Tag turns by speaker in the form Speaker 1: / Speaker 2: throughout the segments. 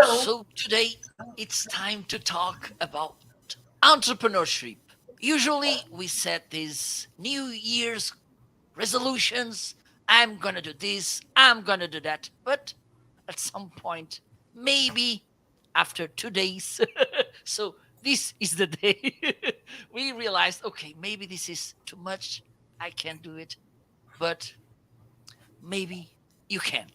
Speaker 1: So today it's time to talk about entrepreneurship. Usually we set these New Year's resolutions. I'm going to do this, I'm going to do that. But at some point, maybe after 2 days, so this is the day we realized, okay, maybe this is too much. I can't do it, but maybe you can.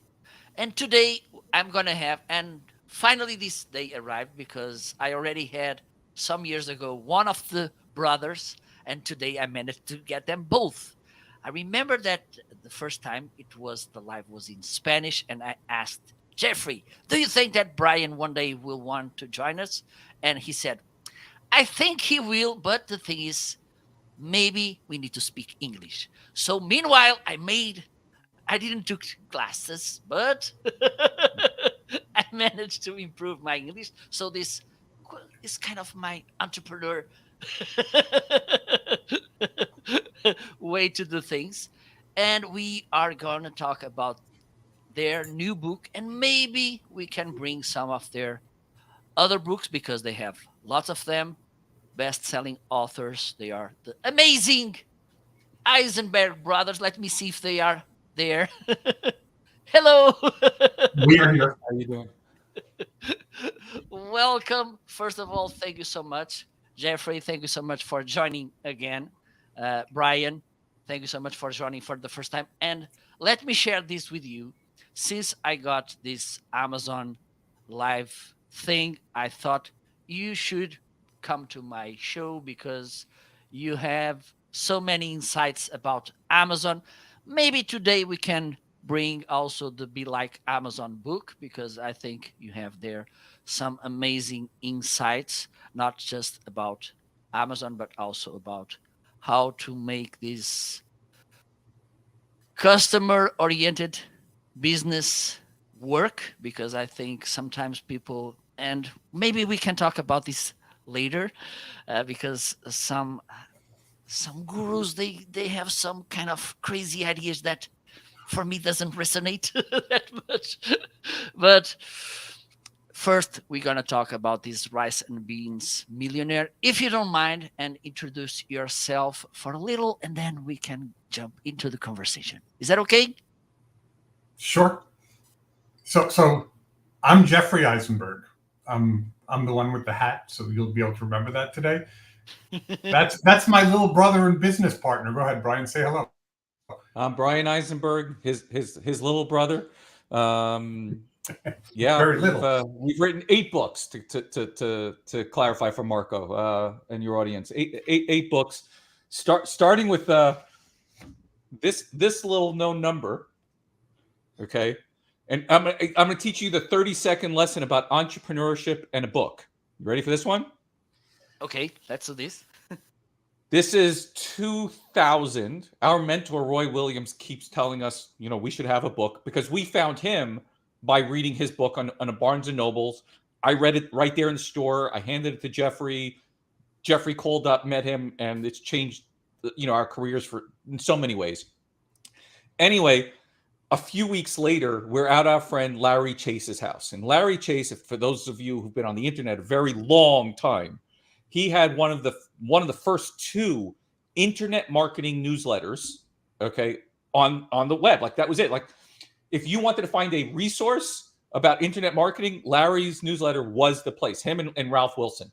Speaker 1: And today I'm going to have, and finally this day arrived because I already had some years ago one of the brothers, and today I managed to get them both. I remember that the first time the live was in Spanish, and I asked Jeffrey, do you think that Bryan one day will want to join us? And he said, I think he will, but the thing is, maybe we need to speak English. So meanwhile, I didn't took classes, but I managed to improve my English. So this is kind of my entrepreneur way to do things. And we are going to talk about their new book, and maybe we can bring some of their other books because they have lots of them. Best-selling authors. They are the amazing Eisenberg brothers. Let me see if they are there. Hello.
Speaker 2: We are here.
Speaker 3: How you doing?
Speaker 1: Welcome. First of all, thank you so much. Jeffrey, thank you so much for joining again. Bryan, thank you so much for joining for the first time. And let me share this with you. Since I got this Amazon live thing, I thought you should come to my show because you have so many insights about Amazon. Maybe today we can bring also the Be Like Amazon book because I think you have there some amazing insights, not just about Amazon, but also about how to make this customer oriented business work. Because I think sometimes people, and maybe we can talk about this later, because some gurus they have some kind of crazy ideas that for me doesn't resonate that much. But first we're going to talk about this rice and beans millionaire, if you don't mind, and introduce yourself for a little, and then we can jump into the conversation. Is that okay?
Speaker 2: Sure. So I'm Jeffrey Eisenberg. I'm the one with the hat, so you'll be able to remember that today. That's my little brother and business partner. Go ahead, Bryan. Say hello.
Speaker 3: I'm Bryan Eisenberg, his little brother. Yeah,
Speaker 2: Very little.
Speaker 3: we've written 8 books to clarify for Marco and your audience. Eight books, starting with this little known number. Okay, and I'm gonna teach you the 30-second lesson about entrepreneurship and a book. You ready for this one?
Speaker 1: Okay, let's do this.
Speaker 3: This is 2000. Our mentor, Roy Williams, keeps telling us, we should have a book because we found him by reading his book on a Barnes & Nobles. I read it right there in the store. I handed it to Jeffrey. Jeffrey called up, met him, and it's changed, our careers in so many ways. Anyway, a few weeks later, we're at our friend Larry Chase's house. And Larry Chase, for those of you who've been on the internet a very long time, he had one of the first 2 internet marketing newsletters, okay, on the web. Like, that was it. Like, if you wanted to find a resource about internet marketing, Larry's newsletter was the place, him and Ralph Wilson.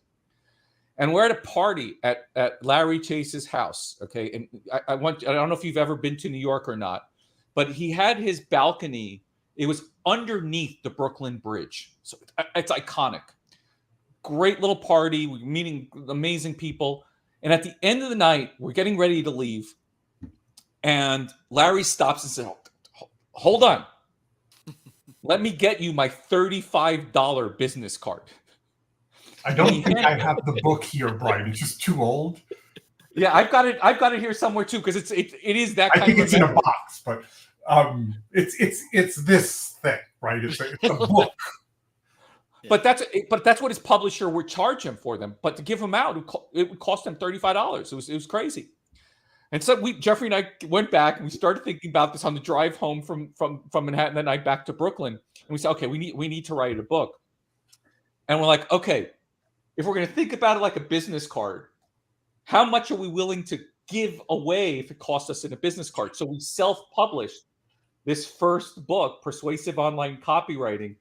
Speaker 3: And we're at a party at Larry Chase's house, okay? And I don't know if you've ever been to New York or not, but he had his balcony. It was underneath the Brooklyn Bridge. So it's iconic. Great little party. We're meeting amazing people. And at the end of the night, we're getting ready to leave. And Larry stops and says, hold on. Let me get you my $35 business card.
Speaker 2: I don't think I have the book here, Bryan. It's just too old.
Speaker 3: Yeah, I've got it here somewhere too, because it is that kind
Speaker 2: I think
Speaker 3: of
Speaker 2: it's in a box, but it's this thing, right? It's a book.
Speaker 3: But that's what his publisher would charge him for them. But to give them out, it would cost him $35. It was crazy. And so Jeffrey and I went back and we started thinking about this on the drive home from Manhattan that night back to Brooklyn. And we said, okay, we need to write a book. And we're like, okay, if we're going to think about it like a business card, how much are we willing to give away if it costs us in a business card? So we self-published this first book, Persuasive Online Copywriting.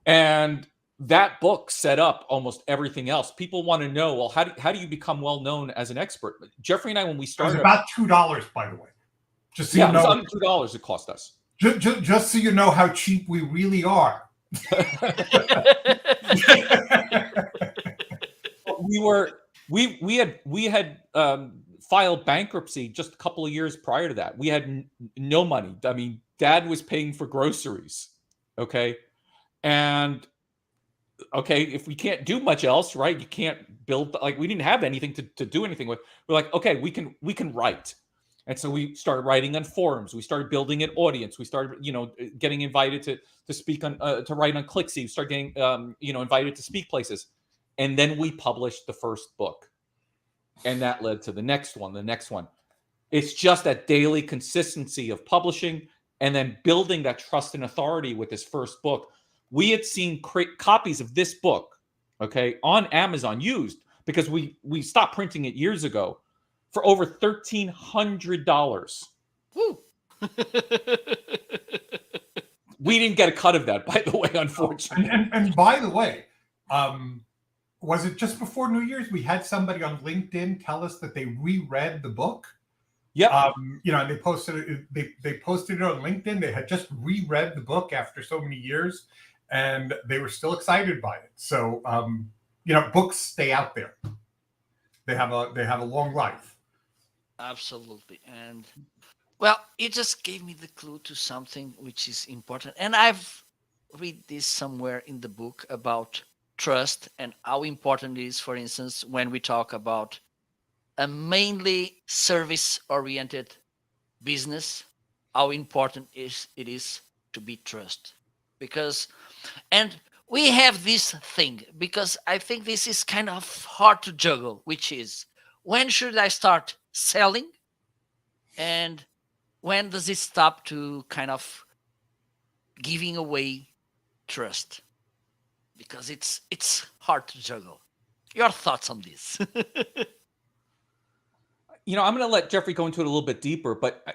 Speaker 3: And that book set up almost everything else. People want to know, well, how do you become well known as an expert? Jeffrey and I, when we started,
Speaker 2: it was about $2, by the way. Just so
Speaker 3: yeah,
Speaker 2: you know,
Speaker 3: it was under $2 it cost us.
Speaker 2: Just so you know how cheap we really are.
Speaker 3: we had filed bankruptcy just a couple of years prior to that. We had no money. I mean, Dad was paying for groceries. Okay. And okay, if we can't do much else, right? You can't build, like, we didn't have anything to do anything with. We're like, okay, we can write. And so we started writing on forums. We started building an audience. We started, getting invited to speak on, to write on ClickSee. We started getting, invited to speak places. And then we published the first book. And that led to the next one. It's just that daily consistency of publishing and then building that trust and authority with this first book. We had seen copies of this book, okay, on Amazon used, because we stopped printing it years ago, for over $1,300.
Speaker 1: Woo.
Speaker 3: We didn't get a cut of that, by the way, unfortunately.
Speaker 2: And by the way, was it just before New Year's we had somebody on LinkedIn tell us that they reread the book?
Speaker 3: Yeah.
Speaker 2: And they posted it on LinkedIn. They had just reread the book after so many years, and they were still excited by it. So books stay out there. They have a long life.
Speaker 1: Absolutely. And well, you just gave me the clue to something which is important. And I've read this somewhere in the book about trust and how important it is, for instance, when we talk about a mainly service-oriented business, how important it is to be trust. And we have this thing, because I think this is kind of hard to juggle, which is, when should I start selling? And when does it stop to kind of giving away trust? Because it's hard to juggle. Your thoughts on this?
Speaker 3: I'm going to let Jeffrey go into it a little bit deeper, but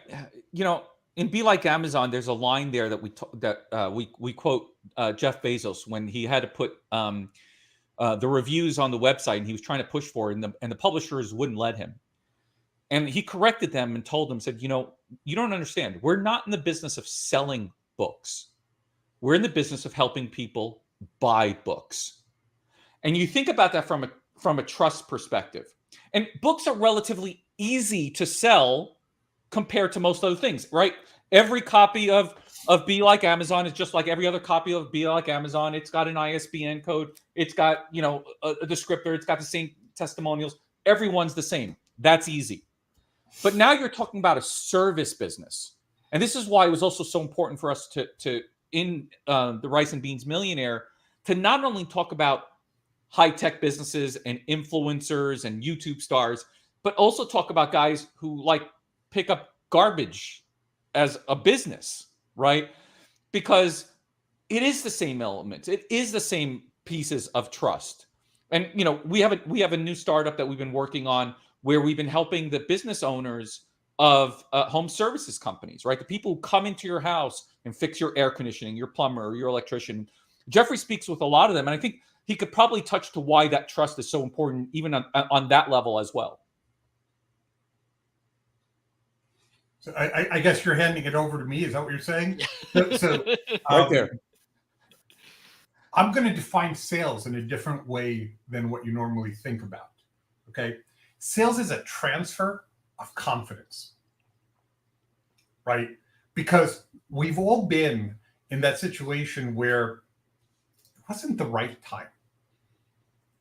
Speaker 3: in Be Like Amazon, there's a line there that we quote Jeff Bezos when he had to put the reviews on the website, and he was trying to push for it, and the publishers wouldn't let him. And he corrected them and told them, said, you don't understand. We're not in the business of selling books. We're in the business of helping people buy books. And you think about that from a trust perspective. And books are relatively easy to sell compared to most other things, right? Every copy of Be Like Amazon is just like every other copy of Be Like Amazon. It's got an ISBN code. It's got, a descriptor. It's got the same testimonials. Everyone's the same. That's easy. But now you're talking about a service business. And this is why it was also so important for us to in the Rice and Beans Millionaire, to not only talk about high-tech businesses and influencers and YouTube stars, but also talk about guys who pick up garbage as a business, right? Because it is the same elements. It is the same pieces of trust. And, we have a new startup that we've been working on, where we've been helping the business owners of home services companies, right? The people who come into your house and fix your air conditioning, your plumber, or your electrician. Jeffrey speaks with a lot of them, and I think he could probably touch to why that trust is so important, even on that level as well.
Speaker 2: So I guess you're handing it over to me. Is that what you're saying? So
Speaker 3: Right there.
Speaker 2: I'm going to define sales in a different way than what you normally think about. Okay. Sales is a transfer of confidence, right? Because we've all been in that situation where it wasn't the right time,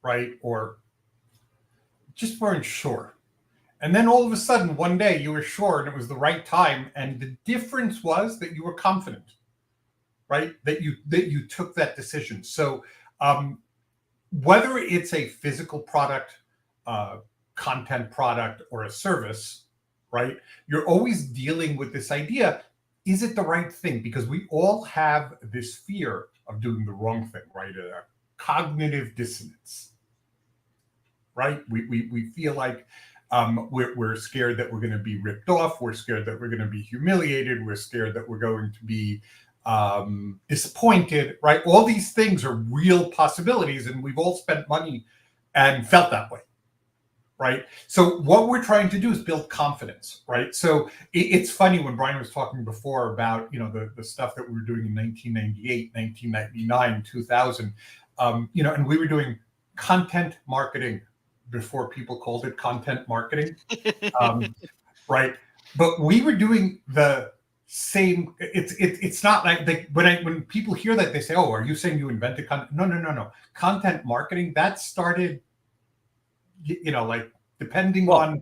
Speaker 2: right? Or just weren't sure. And then all of a sudden, one day you were sure and it was the right time. And the difference was that you were confident, right? That you took that decision. So whether it's a physical product, content product, or a service, right? You're always dealing with this idea, is it the right thing? Because we all have this fear of doing the wrong thing, right? A cognitive dissonance, right? We feel like we're scared that we're going to be ripped off. We're scared that we're going to be humiliated. We're scared that we're going to be disappointed, right? All these things are real possibilities, and we've all spent money and felt that way, right? So what we're trying to do is build confidence, right? So it's funny when Bryan was talking before about, you know, the stuff that we were doing in 1998, 1999, 2000, you know, and we were doing content marketing before people called it content marketing, right? But we were doing the same. It's not like when people hear that, they say, "Oh, are you saying you invented content?" No. Content marketing, that started, you know, like depending on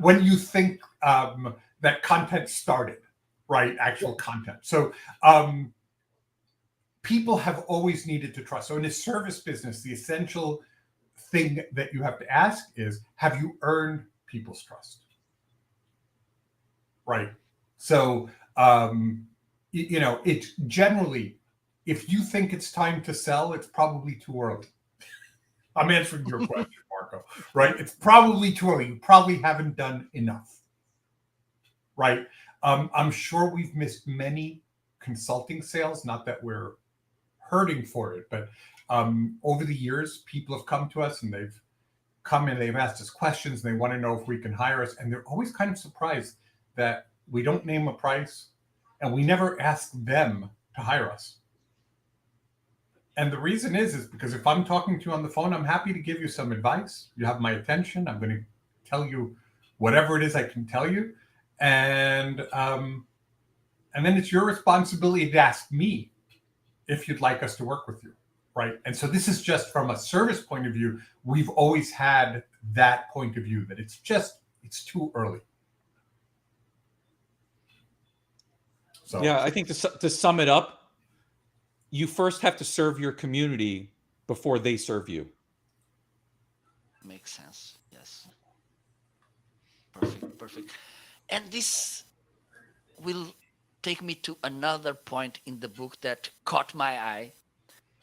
Speaker 2: when you think that content started, right? Actual content. So people have always needed to trust. So in a service business, the essential thing that you have to ask is, have you earned people's trust? Right. So, you know, it's generally, if you think it's time to sell, it's probably too early. I'm answering your question, Marco, right? It's probably too early. You probably haven't done enough, right? I'm sure we've missed many consulting sales, not that we're hurting for it, but over the years, people have come to us and they've come and they've asked us questions and they want to know if we can hire us. And they're always kind of surprised that we don't name a price and we never ask them to hire us. And the reason is because if I'm talking to you on the phone, I'm happy to give you some advice. You have my attention. I'm going to tell you whatever it is I can tell you. And then it's your responsibility to ask me if you'd like us to work with you, right? And so this is just from a service point of view. We've always had that point of view that it's too early. So
Speaker 3: yeah, I think to sum it up, you first have to serve your community before they serve you.
Speaker 1: Makes sense. Yes. Perfect. And this will take me to another point in the book that caught my eye,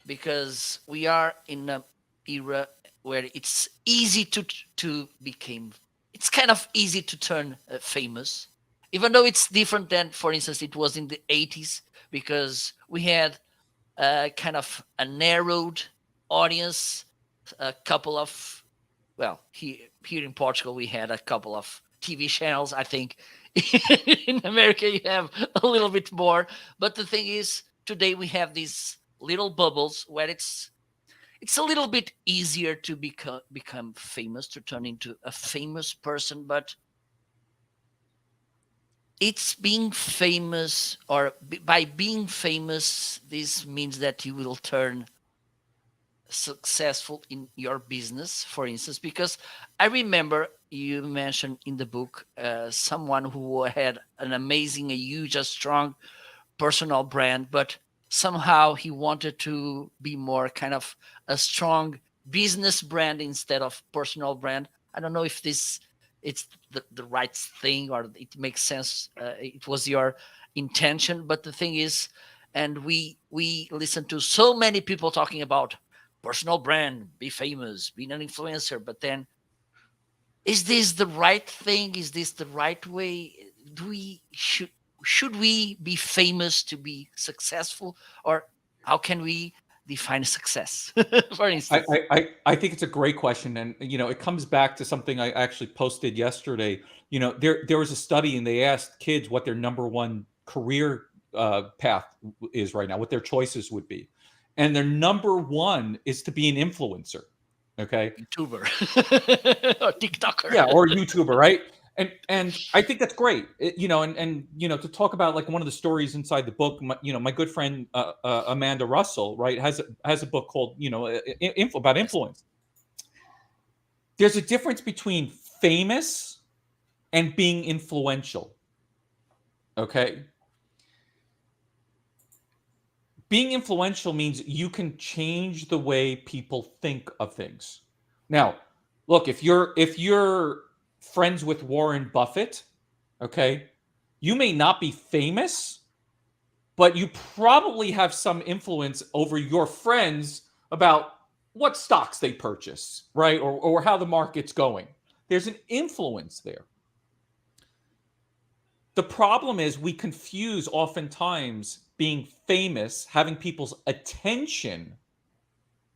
Speaker 1: because we are in an era where it's easy to become, it's kind of easy to turn famous, even though it's different than, for instance, it was in the 80s, because we had kind of a narrowed audience, a couple of, well, here in Portugal, we had a couple of TV channels. I think in America, you have a little bit more. But the thing is, today we have these little bubbles where it's a little bit easier to become famous, to turn into a famous person. But it's being famous, or by being famous, this means that you will turn successful in your business, for instance. Because I remember you mentioned in the book someone who had an amazing, a huge, a strong personal brand, but somehow he wanted to be more kind of a strong business brand instead of personal brand. I don't know if it's the right thing, or it makes sense. It was your intention, but the thing is, and we listen to so many people talking about personal brand, be famous, being an influencer, but then, is this the right thing? Is this the right way? Should we be famous to be successful, or how can we define success? For instance,
Speaker 3: I think it's a great question, and you know, it comes back to something I actually posted yesterday. You know, there was a study, and they asked kids what their number one career path is right now, what their choices would be, and their number one is to be an influencer. Okay,
Speaker 1: YouTuber or TikToker,
Speaker 3: yeah, or YouTuber, right? And I think that's great. You know, and you know, to talk about like one of the stories inside the book, you know, my good friend Amanda Russell, right, has a book called, you know, about influence. There's a difference between famous and being influential. Okay, being influential means you can change the way people think of things. Now, look, if you're friends with Warren Buffett, okay, you may not be famous, but you probably have some influence over your friends about what stocks they purchase, right? Or how the market's going. There's an influence there. The problem is we confuse oftentimes being famous, having people's attention,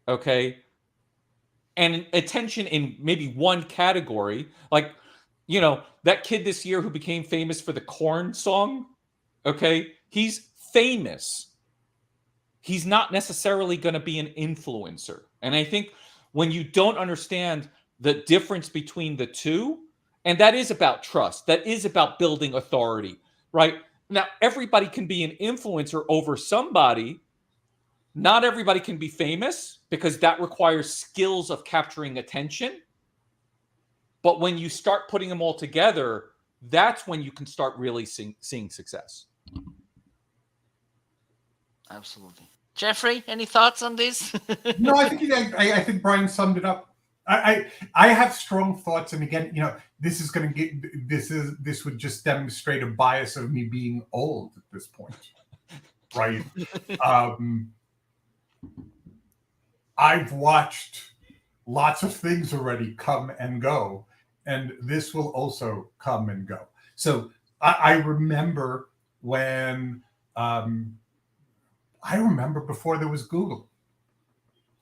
Speaker 3: okay, and attention in maybe one category. Like, that kid this year who became famous for the Corn song, okay, he's famous. He's not necessarily going to be an influencer. And I think when you don't understand the difference between the two, and that is about trust, that is about building authority, right? Now, everybody can be an influencer over somebody. Not everybody can be famous because that requires skills of capturing attention. But when you start putting them all together, that's when you can start really seeing success.
Speaker 1: Absolutely. Jeffrey, any thoughts on this?
Speaker 2: No, I think Bryan summed it up. I have strong thoughts, and again, this would just demonstrate a bias of me being old at this point, right? I've watched lots of things already come and go, and this will also come and go. So I remember when I remember before there was Google,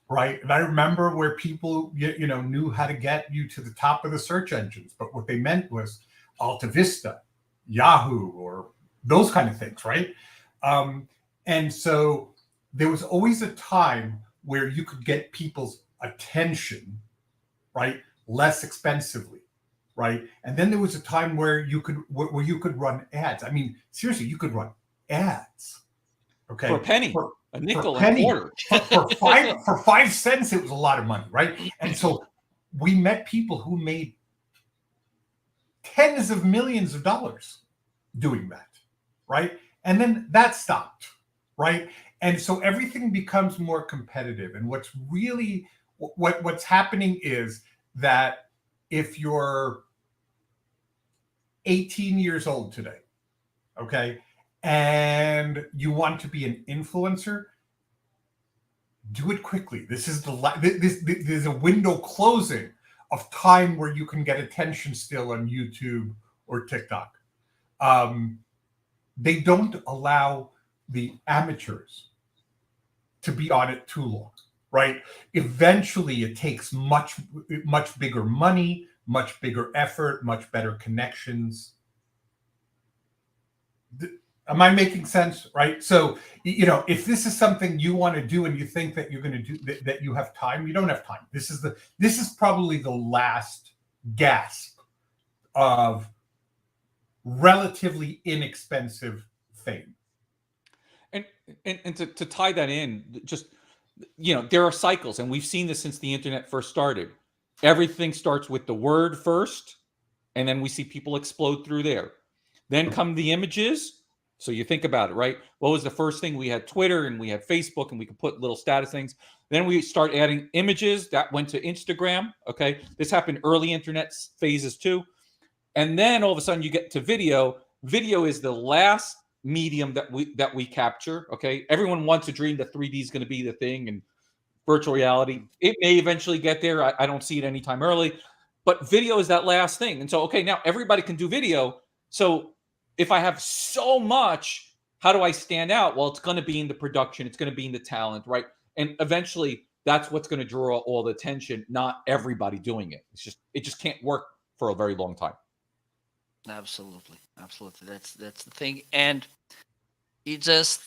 Speaker 2: right? And I remember where people, knew how to get you to the top of the search engines, but what they meant was Alta Vista, Yahoo, or those kind of things, right? And so there was always a time where you could get people's attention, right, less expensively, right? And then there was a time where you could run ads. I mean, seriously, you could run ads. Okay.
Speaker 3: For a penny, a nickel,
Speaker 2: and
Speaker 3: a quarter.
Speaker 2: for 5 cents, it was a lot of money, right? And so we met people who made tens of millions of dollars doing that, right? And then that stopped, right? And so everything becomes more competitive. And what's happening is that if you're 18 years old today, okay, and you want to be an influencer, do it quickly. There's a window closing of time where you can get attention still on YouTube or TikTok. They don't allow the amateurs to be on it too long, right? Eventually, it takes much bigger money, much bigger effort, much better connections. Am I making sense, right? So, if this is something you want to do and you think that you're going to do that you have time, you don't have time. This is probably the last gasp of relatively inexpensive fame.
Speaker 3: And to tie that in, just, there are cycles, and we've seen this since the internet first started. Everything starts with the word first, and then we see people explode through there. Then come the images. So you think about it, right? What was the first thing? We had Twitter and we had Facebook, and we could put little status things. Then we start adding images. That went to Instagram. Okay. This happened early internet phases too. And then all of a sudden you get to video. Video is the last medium that we capture. Okay. Everyone wants to dream that 3D is going to be the thing, and virtual reality. It may eventually get there. I don't see it anytime early, but video is that last thing. And so, okay, now everybody can do video. So if I have so much, how do I stand out? Well, it's going to be in the production. It's going to be in the talent, right? And eventually that's what's going to draw all the attention, not everybody doing it. It just can't work for a very long time.
Speaker 1: Absolutely. That's the thing. And it just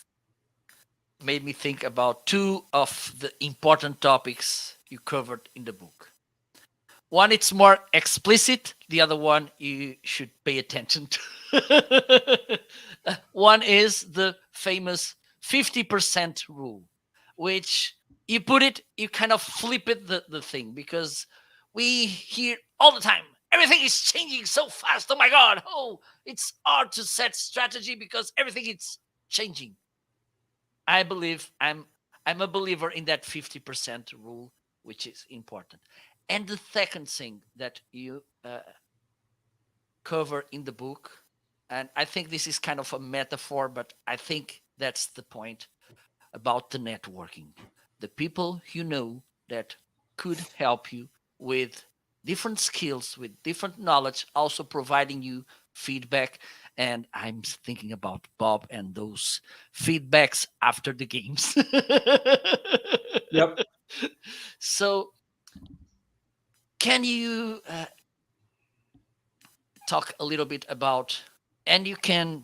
Speaker 1: made me think about two of the important topics you covered in the book. One, it's more explicit. The other one, you should pay attention to. One is the famous 50% rule, which you kind of flip it the thing, because we hear all the time, everything is changing so fast. Oh my God. Oh, it's hard to set strategy because everything is changing. I believe I'm a believer in that 50% rule, which is important. And the second thing that you cover in the book, and I think this is kind of a metaphor, but I think that's the point about the networking. The people you know that could help you with different skills, with different knowledge, also providing you feedback. And I'm thinking about Bob and those feedbacks after the games.
Speaker 3: Yep.
Speaker 1: So, can you talk a little bit about, and you can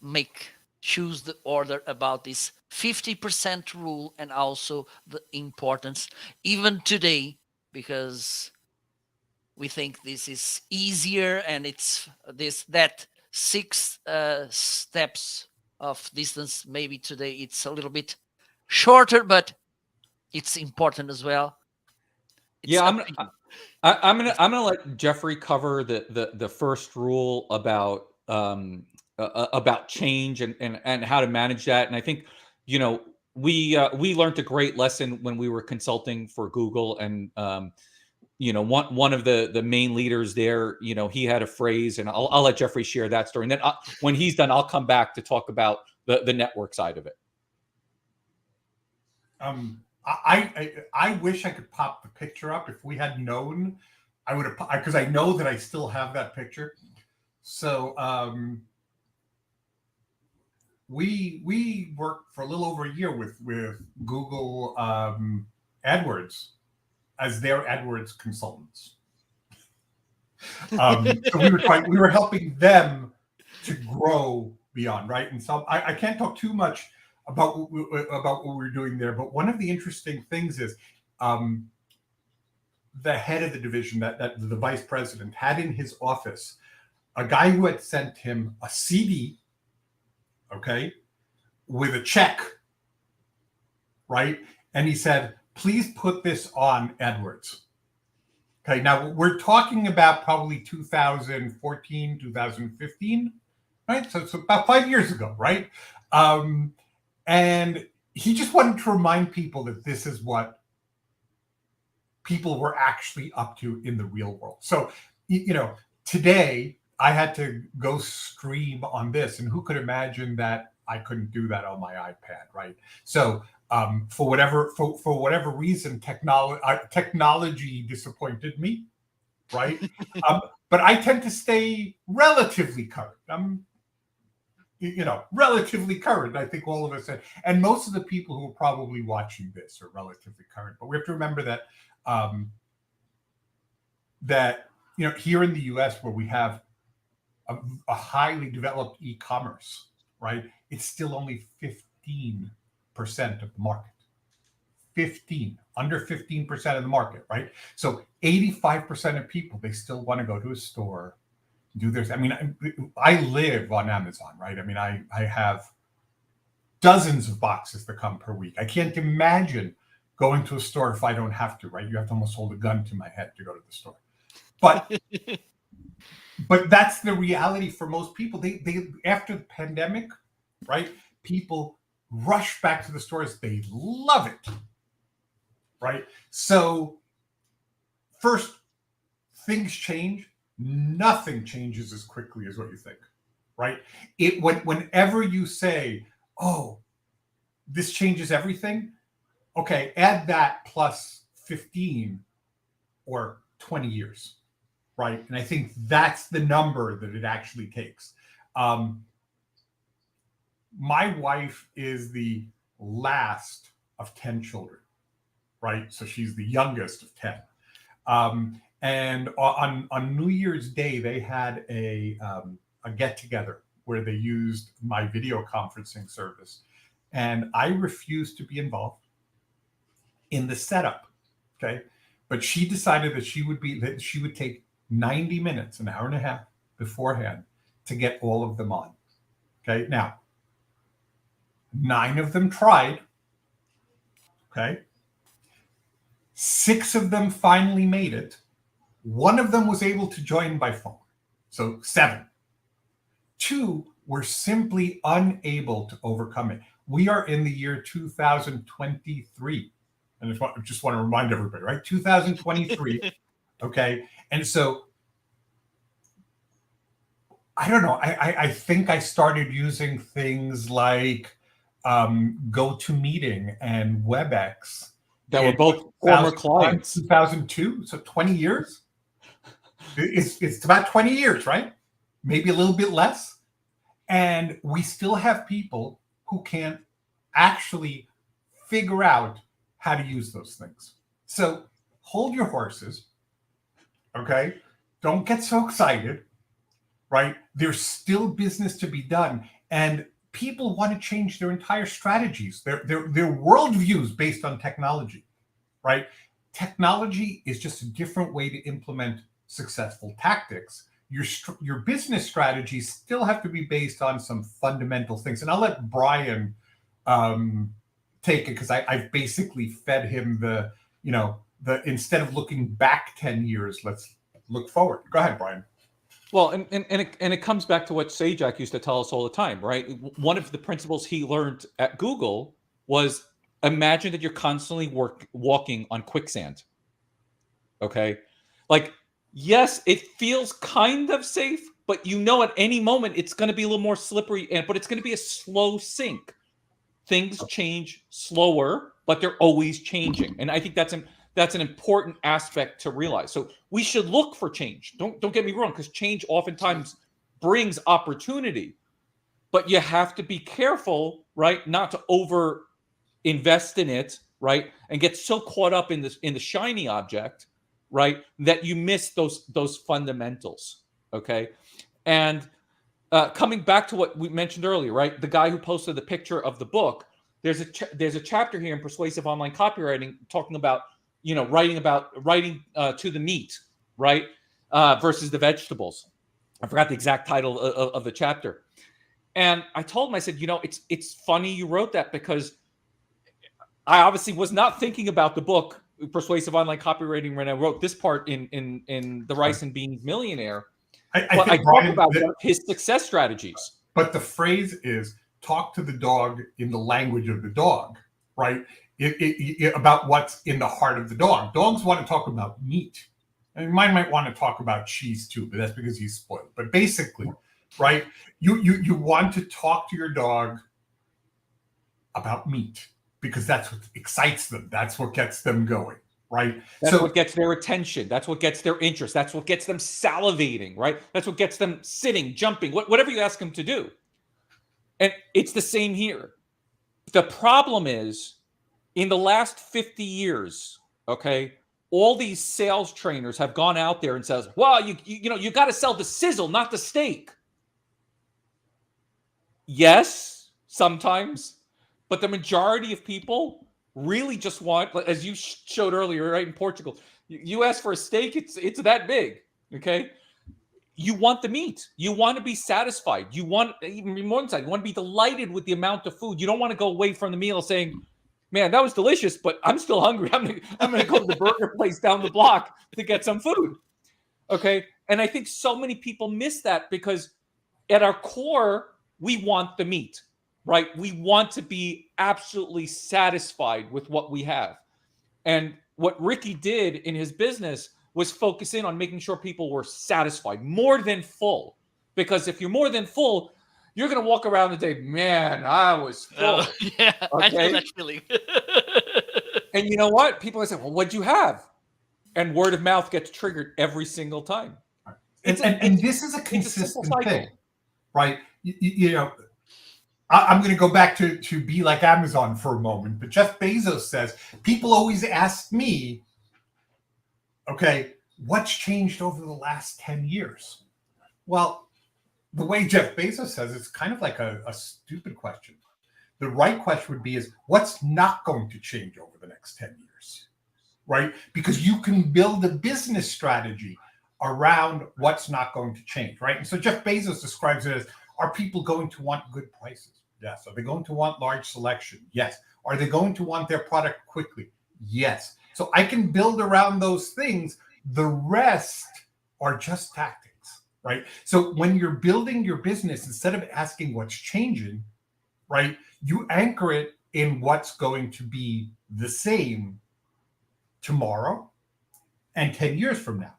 Speaker 1: make choose the order about this 50% rule and also the importance even today, because we think this is easier and it's this that six steps of distance. Maybe today it's a little bit shorter, but it's important as well. It's
Speaker 3: Yeah,
Speaker 1: up to you.
Speaker 3: I'm gonna let Jeffrey cover the first rule about change and how to manage that. And I think, you know, we learned a great lesson when we were consulting for Google, and you know, one of the main leaders there, you know, he had a phrase, and I'll let Jeffrey share that story, and then when he's done, I'll come back to talk about the network side of it.
Speaker 2: I wish I could pop the picture up. If we had known, I would have, because I know that I still have that picture. So we worked for a little over a year with Google AdWords as their AdWords consultants. So we were helping them to grow beyond, right? And so I can't talk too much about what we were doing there, but one of the interesting things is the head of the division, that the vice president, had in his office a guy who had sent him a CD, okay, with a check, right? And he said, please put this on AdWords. Okay, now we're talking about probably 2014, 2015, right? So it's about 5 years ago, right? And he just wanted to remind people that this is what people were actually up to in the real world. So, you know, today I had to go stream on this, and who could imagine that I couldn't do that on my iPad, right? So for whatever reason, technology disappointed me, right? But I tend to stay relatively current. I'm, you know, relatively current. I think all of us, and most of the people who are probably watching this are relatively current. But we have to remember that that, you know, here in the U.S., where we have a highly developed e-commerce, right? It's still only 15% of the market. Under 15% of the market, right? So 85% of people, they still want to go to a store, do this. I mean, I live on Amazon, right? I mean, I have dozens of boxes that come per week. I can't imagine going to a store if I don't have to, right? You have to almost hold a gun to my head to go to the store. But that's the reality for most people. They after the pandemic, right? People rush back to the stores. They love it, right? So first, things change. Nothing changes as quickly as what you think, right? Whenever you say, "Oh, this changes everything," okay, add that plus 15 or 20 years, right? And I think that's the number that it actually takes. My wife is the last of 10 children, right? So she's the youngest of 10. And on New Year's Day, they had a get together where they used my video conferencing service, and I refused to be involved in the setup. Okay, but she decided that she would take 90 minutes, an hour and a half beforehand to get all of them on. Okay, now 9 of them tried. Okay, 6 of them finally made it. 1 of them was able to join by phone. So 7. 2 were simply unable to overcome it. We are in the year 2023. And I just want to remind everybody, right? 2023. Okay. And so I don't know. I think I started using things like GoToMeeting and WebEx
Speaker 3: that were
Speaker 2: in
Speaker 3: both former
Speaker 2: 2001,
Speaker 3: clients.
Speaker 2: 2002, so 20 years. It's about 20 years, right? Maybe a little bit less. And we still have people who can't actually figure out how to use those things. So hold your horses, okay? Don't get so excited, right? There's still business to be done. And people want to change their entire strategies, their worldviews based on technology, right? Technology is just a different way to implement successful tactics. Your business strategies still have to be based on some fundamental things. And I'll let Bryan take it, because I've basically fed him the instead of looking back 10 years, let's look forward. Go ahead, Bryan.
Speaker 3: Well, and it comes back to what Sajak used to tell us all the time, right? One of the principles he learned at Google was imagine that you're constantly walking on quicksand. Okay? Like, yes, it feels kind of safe, but at any moment it's going to be a little more slippery, but it's going to be a slow sink. Things change slower, but they're always changing. And I think that's an important aspect to realize. So we should look for change. Don't get me wrong, because change oftentimes brings opportunity, but you have to be careful, right? Not to over invest in it, right? And get so caught up in the shiny object, right? That you miss those fundamentals. Okay. And coming back to what we mentioned earlier, right? The guy who posted the picture of the book, there's a chapter here in Persuasive Online Copywriting talking about, writing to the meat, right? Versus the vegetables. I forgot the exact title of the chapter. And I told him, I said, it's funny you wrote that, because I obviously was not thinking about the book Persuasive Online Copywriting when I wrote this part in the Rice and Beans Millionaire. I talk about his success strategies.
Speaker 2: But the phrase is talk to the dog in the language of the dog, right? About what's in the heart of the dog. Dogs want to talk about meat. And mine might want to talk about cheese too, but that's because he's spoiled. But basically, right, you want to talk to your dog about meat, because that's what excites them. That's what gets them going. Right.
Speaker 3: That's what gets their attention. That's what gets their interest. That's what gets them salivating, right? That's what gets them sitting, jumping, whatever you ask them to do. And it's the same here. The problem is, in the last 50 years, okay, all these sales trainers have gone out there and says, well, you got to sell the sizzle, not the steak. Yes, sometimes, but the majority of people really just want, as you showed earlier, right, in Portugal, you ask for a steak, it's that big, okay? You want the meat. You want to be satisfied. You want, even more inside, you want to be delighted with the amount of food. You don't want to go away from the meal saying, man, that was delicious, but I'm still hungry. I'm gonna go to the burger place down the block to get some food, okay? And I think so many people miss that, because at our core, we want the meat. Right? We want to be absolutely satisfied with what we have. And what Ricky did in his business was focus in on making sure people were satisfied, more than full. Because if you're more than full, you're going to walk around the day, man, I was full.
Speaker 1: Yeah,
Speaker 3: okay?
Speaker 1: I know that feeling.
Speaker 3: And you know what? People are saying, well, what'd you have? And word of mouth gets triggered every single time.
Speaker 2: And this is a consistent thing, right? I'm going to go back to be like Amazon for a moment, but Jeff Bezos says, people always ask me, okay, what's changed over the last 10 years? Well, the way Jeff Bezos says, it's kind of like a stupid question. The right question would be is, what's not going to change over the next 10 years, right? Because you can build a business strategy around what's not going to change, right? And so Jeff Bezos describes it as, are people going to want good prices? Yes. Are they going to want large selection? Yes. Are they going to want their product quickly? Yes. So I can build around those things. The rest are just tactics, right? So when you're building your business, instead of asking what's changing, right, you anchor it in what's going to be the same tomorrow and 10 years from now.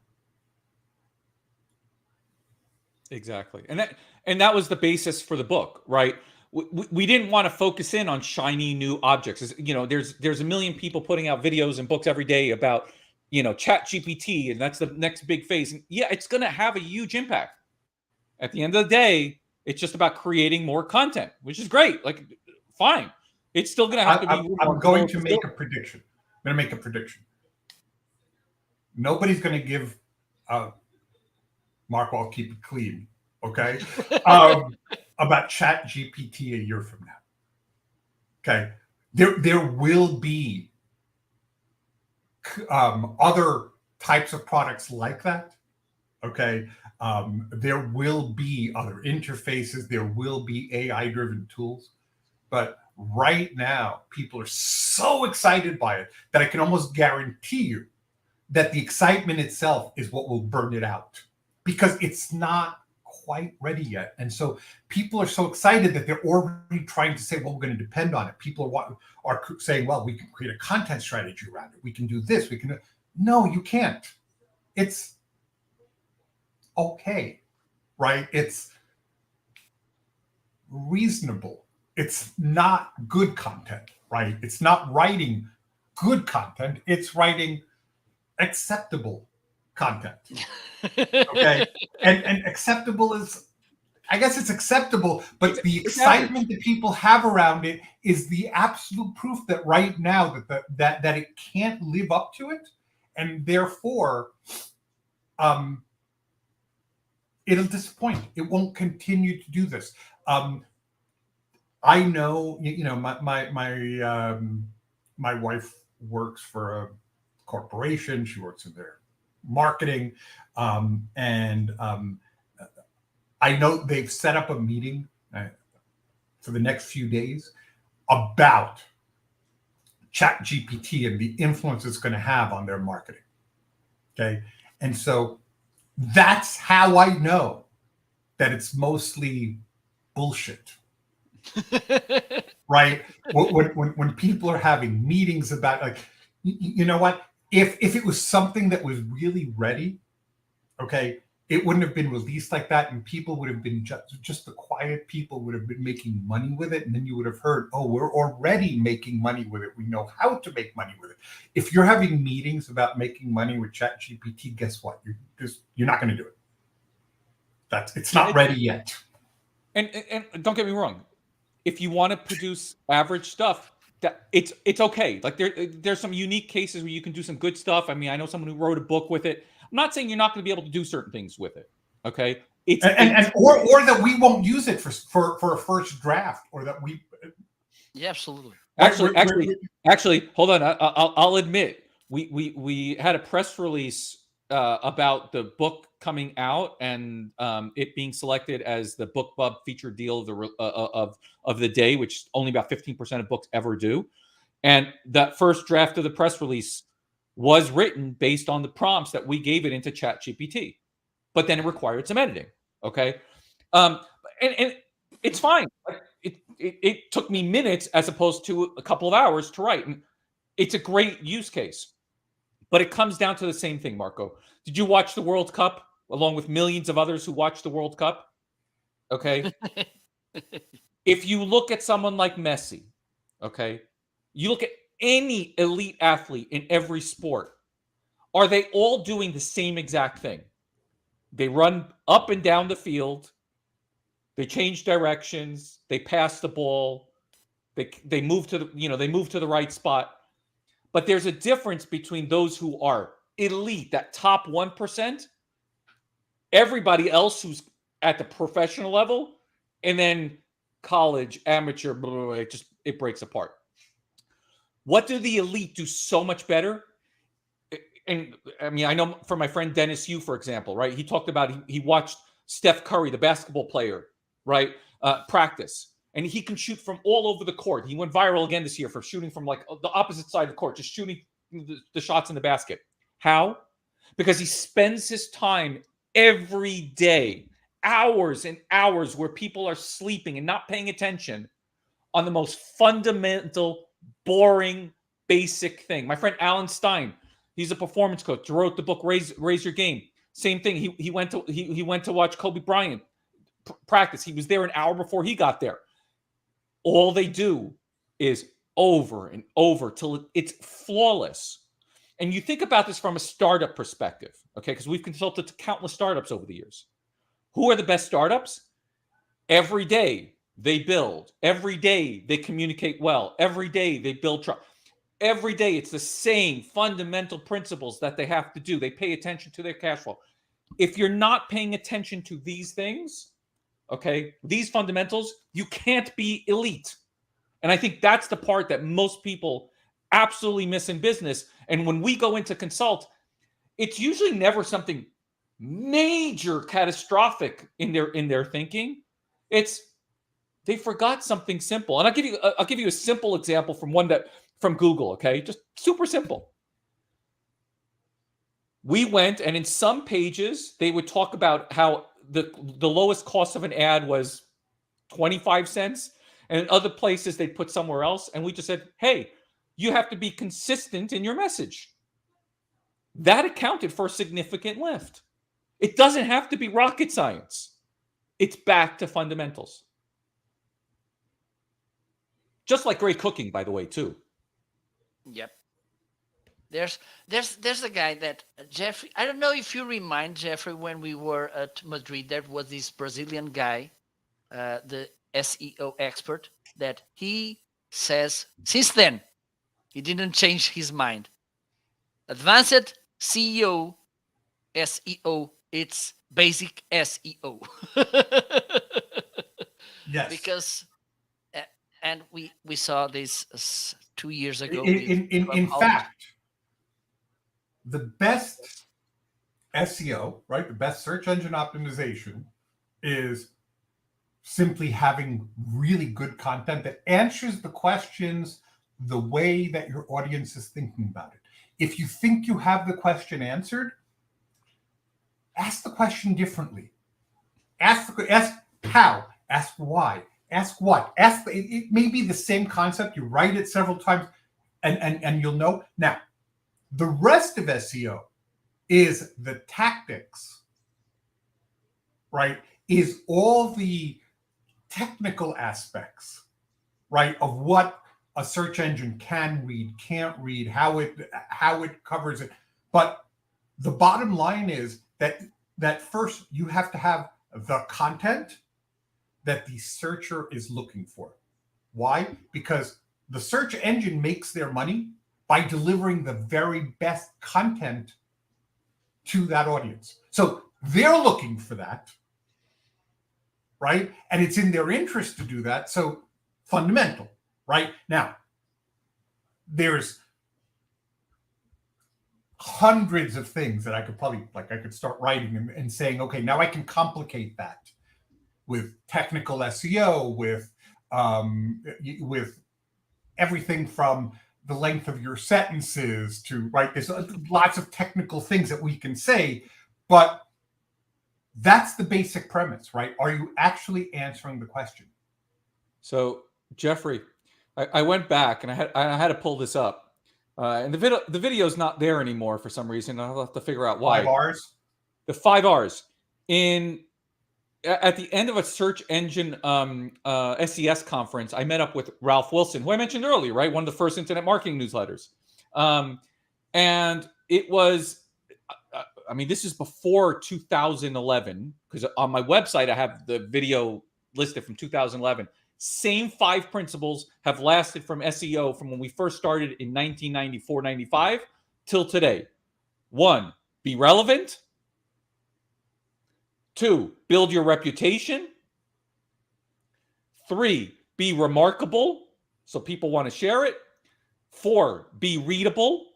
Speaker 3: Exactly. And that was the basis for the book, right? we didn't want to focus in on shiny new objects. You know, there's a million people putting out videos and books every day about, you know, Chat GPT, and that's the next big phase. And yeah, it's going to have a huge impact. At the end of the day, it's just about creating more content, which is great. Like, fine. It's still going to have to be.
Speaker 2: I'm going to make a prediction. I'm going to make a prediction. Nobody's going to give, Marco, I'll keep it clean, okay? About Chat GPT a year from now. Okay. There will be other types of products like that. Okay. There will be other interfaces. There will be AI-driven tools. But right now, people are so excited by it that I can almost guarantee you that the excitement itself is what will burn it out, because it's not quite ready yet. And so people are so excited that they're already trying to say, well, we're going to depend on it. People are saying, well, we can create a content strategy around it. We can do this. We can. No, you can't. It's okay, right? It's reasonable. It's not good content, right? It's not writing good content. It's writing acceptable content. Okay. And acceptable is, I guess it's acceptable, but the excitement that people have around it is the absolute proof that right now that it can't live up to it. And therefore, it'll disappoint. It won't continue to do this. I know, you know, my wife works for a corporation. She works in their marketing, and I know they've set up a meeting for the next few days about Chat GPT and the influence it's going to have on their marketing. Okay, and so that's how I know that it's mostly bullshit. Right? When people are having meetings about, like, you know what? If it was something that was really ready, okay, it wouldn't have been released like that, and people would have been just the quiet people would have been making money with it, and then you would have heard, oh, we're already making money with it. We know how to make money with it. If you're having meetings about making money with ChatGPT, guess what? You're not going to do it. It's not ready yet.
Speaker 3: And don't get me wrong, if you want to produce average stuff, that it's okay. Like there's some unique cases where you can do some good stuff. I mean, I know someone who wrote a book with it. I'm not saying you're not going to be able to do certain things with it. Okay,
Speaker 2: or that we won't use it for a first draft, or that we.
Speaker 1: Yeah, absolutely.
Speaker 3: Actually, hold on. I'll admit we had a press release about the book coming out and it being selected as the BookBub featured deal of the day, which only about 15% of books ever do. And that first draft of the press release was written based on the prompts that we gave it into ChatGPT, but then it required some editing. Okay, and it's fine. Like it took me minutes as opposed to a couple of hours to write, and it's a great use case. But it comes down to the same thing, Marco. Did you watch the World Cup along with millions of others who watched the World Cup? Okay. If you look at someone like Messi, okay, you look at any elite athlete in every sport, are they all doing the same exact thing? They run up and down the field. They change directions. They pass the ball. They move to the right spot. But there's a difference between those who are elite, that top 1%, everybody else who's at the professional level, and then college, amateur, blah, blah, blah, it breaks apart. What do the elite do so much better? And I mean, I know for my friend Dennis Yu, for example, right? He talked about he watched Steph Curry, the basketball player, right, practice. And he can shoot from all over the court. He went viral again this year for shooting from like the opposite side of the court, just shooting the shots in the basket. How? Because he spends his time every day, hours and hours, where people are sleeping and not paying attention on the most fundamental, boring, basic thing. My friend Alan Stein, he's a performance coach. He wrote the book Raise Your Game. Same thing. He went to watch Kobe Bryant practice. He was there an hour before he got there. All they do is over and over till it's flawless. And you think about this from a startup perspective, okay? Because we've consulted countless startups over the years. Who are the best startups? Every day they build. Every day they communicate well. Every day they build trust. Every day it's the same fundamental principles that they have to do. They pay attention to their cash flow. If you're not paying attention to these things, okay, these fundamentals, you can't be elite. And I think that's the part that most people absolutely miss in business. And when we go into consult, it's usually never something major catastrophic in their thinking. It's they forgot something simple. And I'll give you a simple example from Google, okay? Just super simple. We went, and in some pages they would talk about how the lowest cost of an ad was 25 cents, and in other places they put somewhere else, and we just said, hey, you have to be consistent in your message. That accounted for a significant lift. It doesn't have to be rocket science. It's back to fundamentals. Just like great cooking, by the way, too.
Speaker 1: Yep. There's a guy that Jeffrey. I don't know if you remind Jeffrey when we were at Madrid. There was this Brazilian guy, the SEO expert, that he says since then he didn't change his mind. Advanced SEO, it's basic SEO.
Speaker 2: Yes.
Speaker 1: Because, and we saw this 2 years ago.
Speaker 2: In fact, the best SEO, right? The best search engine optimization is simply having really good content that answers the questions the way that your audience is thinking about it. If you think you have the question answered, ask the question differently. Ask how, ask why, ask what. It may be the same concept. You write it several times and you'll know. Now, the rest of SEO is the tactics, right? Is all the technical aspects, right, of what a search engine can read, can't read, how it covers it. But the bottom line is that first you have to have the content that the searcher is looking for. Why? Because the search engine makes their money by delivering the very best content to that audience. So they're looking for that, right? And it's in their interest to do that. So fundamental, right? Now, there's hundreds of things that I could start writing and saying, okay, now I can complicate that with technical SEO, with everything from the length of your sentences to, right, there's lots of technical things that we can say, but that's the basic premise, right? Are you actually answering the question?
Speaker 3: So, Jeffrey, I went back and I had to pull this up, and the video's not there anymore for some reason. I'll have to figure out why.
Speaker 2: 5 R's.
Speaker 3: The 5 R's at the end of a search engine SES conference, I met up with Ralph Wilson, who I mentioned earlier, right? One of the first internet marketing newsletters, and it was. I mean, this is before 2011, because on my website I have the video listed from 2011. Same 5 principles have lasted from SEO from when we first started in 1994, 95 till today. 1, be relevant. 2, build your reputation. 3, be remarkable, so people want to share it. 4, be readable.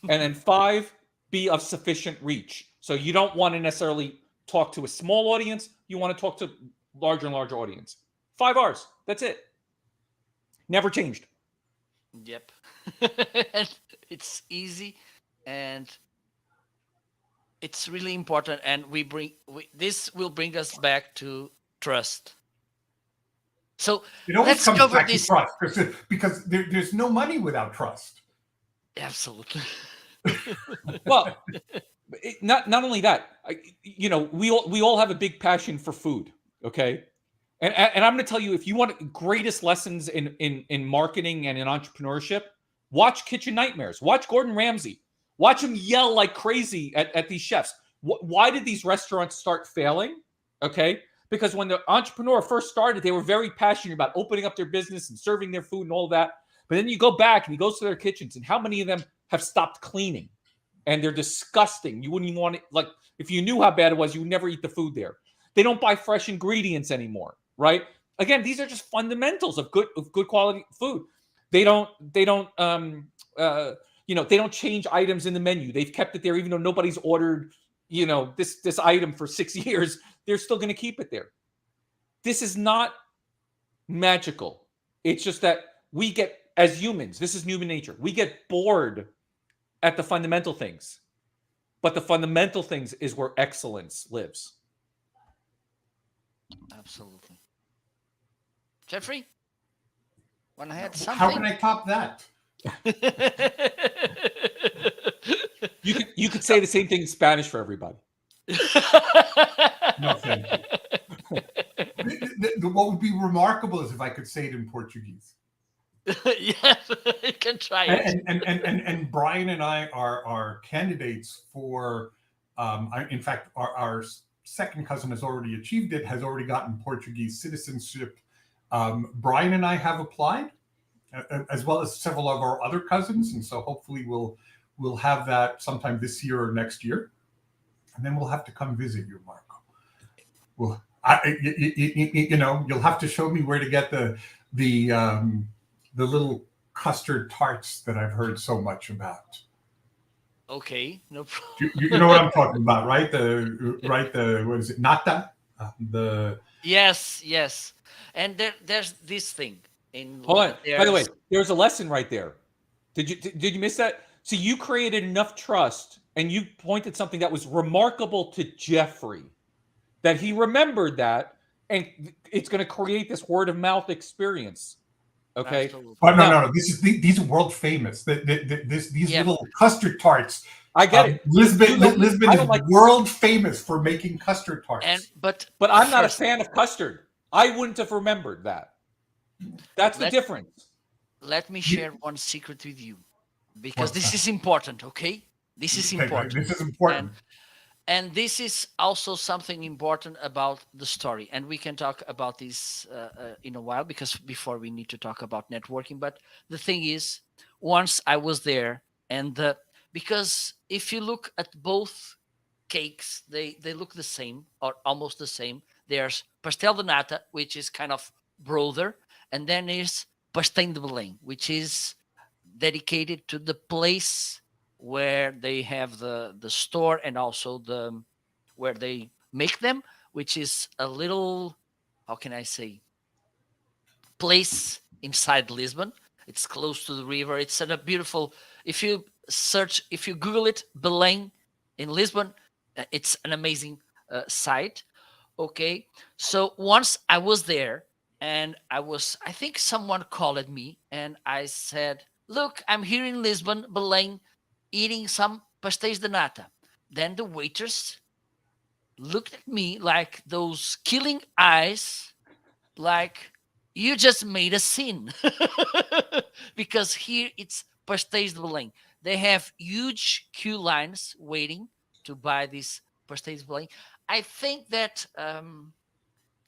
Speaker 3: And then 5, be of sufficient reach. So you don't want to necessarily talk to a small audience. You want to talk to larger and larger audience. 5 R's. That's it. Never changed.
Speaker 1: Yep. It's easy and it's really important. And this will bring us back to trust. So
Speaker 2: it always
Speaker 1: let's
Speaker 2: comes
Speaker 1: cover
Speaker 2: back
Speaker 1: this.
Speaker 2: to trust because there's no money without trust.
Speaker 1: Absolutely.
Speaker 3: Well, not only that, we all have a big passion for food, okay? And I'm going to tell you, if you want greatest lessons in marketing and in entrepreneurship, watch Kitchen Nightmares. Watch Gordon Ramsay. Watch him yell like crazy at these chefs. Why did these restaurants start failing? Okay, because when the entrepreneur first started, they were very passionate about opening up their business and serving their food and all that. But then you go back and he goes to their kitchens, and how many of them have stopped cleaning? And they're disgusting. You wouldn't even want it. Like, if you knew how bad it was, you would never eat the food there. They don't buy fresh ingredients anymore, right? Again, these are just fundamentals of good quality food. They don't change items in the menu. They've kept it there even though nobody's ordered, this item for 6 years. They're still going to keep it there. This is not magical. It's just that we get, as humans, this is human nature. We get bored at the fundamental things. But the fundamental things is where excellence lives.
Speaker 1: Absolutely. Jeffrey, want to add something?
Speaker 2: How can I top that?
Speaker 3: You could say the same thing in Spanish for everybody.
Speaker 2: No, thank you. What would be remarkable is if I could say it in Portuguese.
Speaker 1: Yes, you can try it.
Speaker 2: And Bryan and I are candidates for. In fact, our second cousin has already achieved it. Has already gotten Portuguese citizenship. Bryan and I have applied, as well as several of our other cousins, and so hopefully we'll have that sometime this year or next year, and then we'll have to come visit you, Marco. Well, you'll have to show me where to get the little custard tarts that I've heard so much about.
Speaker 1: Okay, no problem.
Speaker 2: You know what I'm talking about, right? What is it? Nata?
Speaker 1: Yes. And there's this thing.
Speaker 3: Hold on. By the way, there's a lesson right there. Did you miss that? See, you created enough trust, and you pointed something that was remarkable to Jeffrey, that he remembered that, and it's going to create this word of mouth experience. Okay.
Speaker 1: Absolutely.
Speaker 2: But no. These are world famous. These little custard tarts.
Speaker 3: I get it.
Speaker 2: Lisbon is world famous for making custard tarts.
Speaker 1: But
Speaker 3: I'm not a fan of custard. I wouldn't have remembered that. That's the difference.
Speaker 1: Let me share one secret with you, because this is important. Okay, this is important.
Speaker 2: This is important.
Speaker 1: And this is also something important about the story. And we can talk about this in a while, because before we need to talk about networking. But the thing is, once I was there, and because if you look at both cakes, they look the same or almost the same. There's pastel de nata, which is kind of broader, and then there's pastel de Belém, which is dedicated to the place where they have the store and also where they make them, which is a little, how can I say, place inside Lisbon. It's close to the river. It's a beautiful, if you Google it, Belém in Lisbon, it's an amazing site. Okay, so once I was there, and I think someone called me, and I said, look, I'm here in Lisbon, Belém, eating some pastéis de nata. Then the waiters looked at me like those killing eyes, like, you just made a scene. Because here it's pastéis de Belém. They have huge queue lines waiting to buy these pastéis de Belém. I think that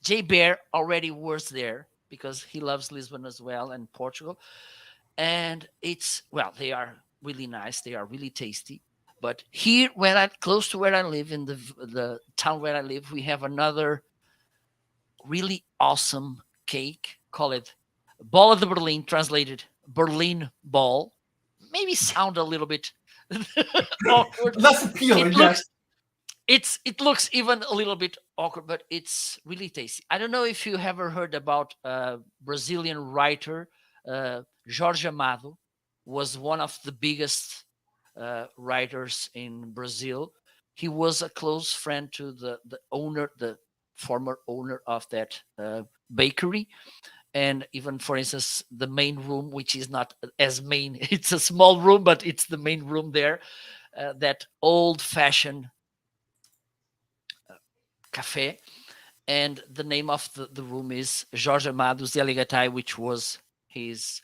Speaker 1: Jay Bear already was there, because he loves Lisbon as well, and Portugal. And they are really nice. They are really tasty. But here, close to where I live, in the town where I live, we have another really awesome cake. Call it Bola de Berlim, translated Berlin Ball. Maybe sound a little bit awkward.
Speaker 2: That's appealing.
Speaker 1: It looks even a little bit awkward, but it's really tasty. I don't know if you ever heard about Brazilian writer Jorge Amado. Was one of the biggest writers in Brazil. He was a close friend to the former owner of that bakery. And even, for instance, the main room, which is not as main, it's a small room, but it's the main room there, that old-fashioned cafe. and the name of the room is Jorge Amado Zeligatai, which was his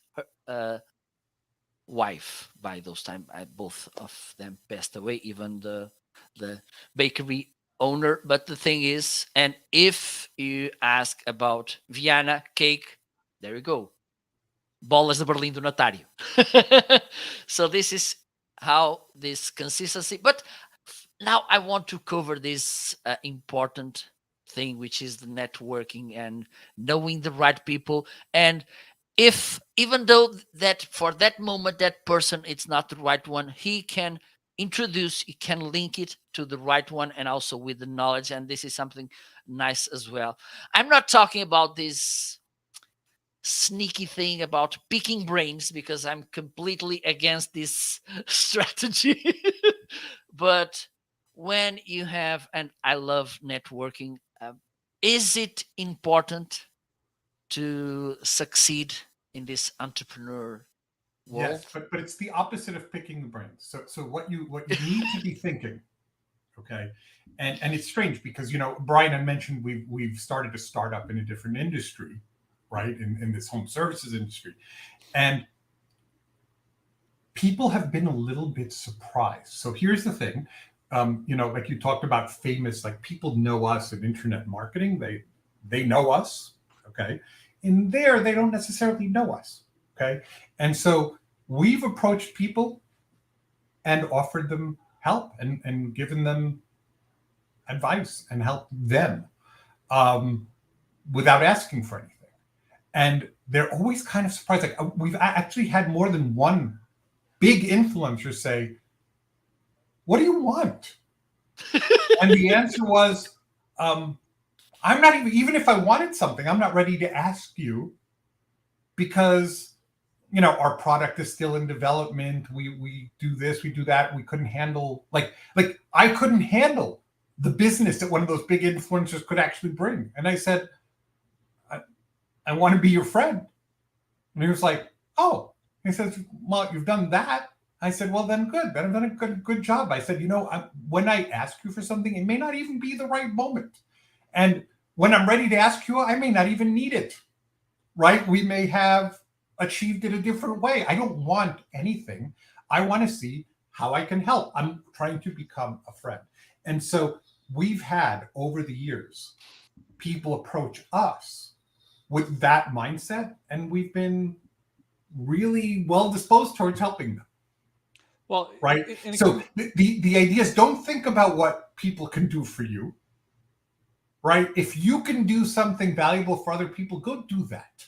Speaker 1: wife by those time. Both of them passed away, even the bakery owner. But the thing is, and if you ask about Vienna cake, there you go, bolas de Berlim do notário. So this is how this consistency. But now I want to cover this important thing, which is the networking and knowing the right people. And if even though that for that moment that person it's not the right one, he can introduce, he can link it to the right one, and also with the knowledge. And this is something nice as well. I'm not talking about this sneaky thing about picking brains, because I'm completely against this strategy. But when you have, and I love networking, is it important to succeed in this entrepreneur world?
Speaker 2: Yes, but it's the opposite of picking the brains. So what you need to be thinking, okay, and it's strange because Bryan, I mentioned we've started a startup in a different industry, right, in this home services industry, and people have been a little bit surprised. So here's the thing, like you talked about famous, like people know us in internet marketing, they know us, okay, in there they don't necessarily know us, okay, and so we've approached people and offered them help and given them advice and helped them without asking for anything. And they're always kind of surprised. Like we've actually had more than one big influencer say, "What do you want?" And the answer was, "I'm not even if I wanted something, I'm not ready to ask you because our product is still in development. We do this, we do that. We couldn't handle like I couldn't handle the business that one of those big influencers could actually bring." And I said, I want to be your friend. And he was like, "Oh." He says, "Well, you've done that." I said, "Well, then good. Then I've done a good job." I said, when I ask you for something, it may not even be the right moment. And when I'm ready to ask you, I may not even need it, right? We may have achieved it a different way. I don't want anything. I want to see how I can help. I'm trying to become a friend. And so we've had over the years people approach us with that mindset, and we've been really well disposed towards helping them.
Speaker 3: Well,
Speaker 2: right. So the idea is, don't think about what people can do for you, right? If you can do something valuable for other people, go do that.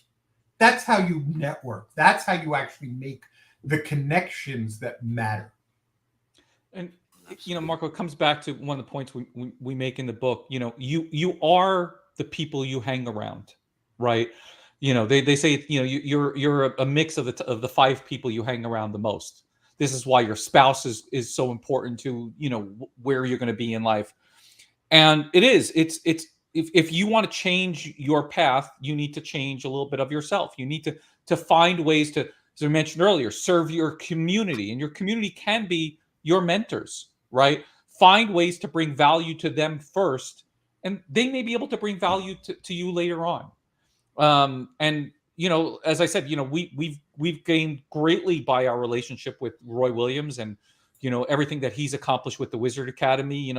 Speaker 2: That's how you network. That's how you actually make the connections that matter.
Speaker 3: And Marco, it comes back to one of the points we make in the book. You are the people you hang around, right? They say you're a mix of the 5 people you hang around the most. This is why your spouse is so important to where you're going to be in life. And it's if you want to change your path, you need to change a little bit of yourself. You need to find ways to, as I mentioned earlier, serve your community, and your community can be your mentors, right? Find ways to bring value to them first, and they may be able to bring value to you later on. And as I said, we've gained greatly by our relationship with Roy Williams, and everything that he's accomplished with the Wizard Academy.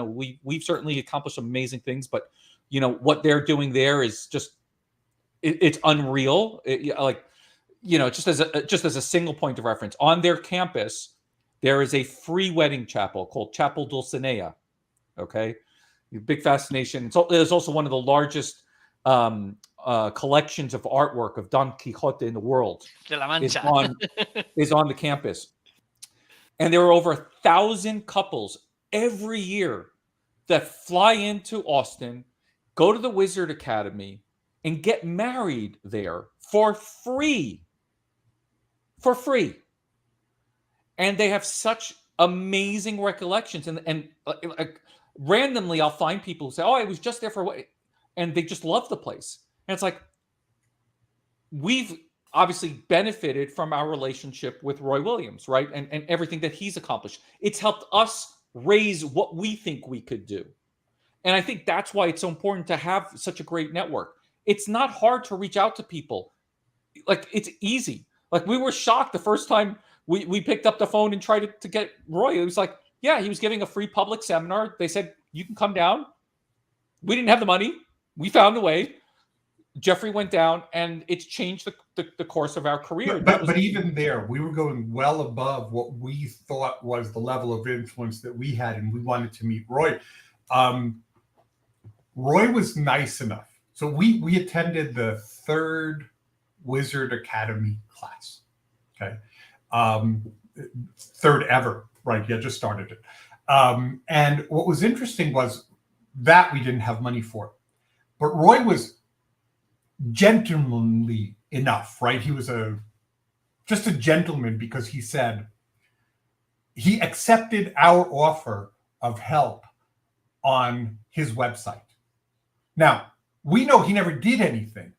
Speaker 3: We've certainly accomplished amazing things, but what they're doing there is just it's unreal. Just as a single point of reference, on their campus there is a free wedding chapel called Chapel Dulcinea. Okay, big fascination. It's also one of the largest collections of artwork of Don Quixote in the world.
Speaker 1: De la Mancha.
Speaker 3: is on the campus. And there are over 1,000 couples every year that fly into Austin, go to the Wizard Academy, and get married there for free. For free. And they have such amazing recollections. And randomly, I'll find people who say, "Oh, I was just there for what," and they just love the place. And it's like, we've obviously benefited from our relationship with Roy Williams, right? And everything that he's accomplished. It's helped us raise what we think we could do. And I think that's why it's so important to have such a great network. It's not hard to reach out to people. Like, it's easy. Like, we were shocked the first time we picked up the phone and tried to get Roy. It was like, yeah, he was giving a free public seminar. They said, you can come down. We didn't have the money. We found a way. Jeffrey went down, and it's changed the course of our career.
Speaker 2: But even there, we were going well above what we thought was the level of influence that we had, and we wanted to meet Roy. Roy was nice enough. So we attended the 3rd Wizard Academy class. Okay. 3rd ever, right? Yeah, just started it. And what was interesting was that we didn't have money for it. But Roy was gentlemanly enough, right? He was just a gentleman, because he said he accepted our offer of help on his website. Now, we know he never did anything,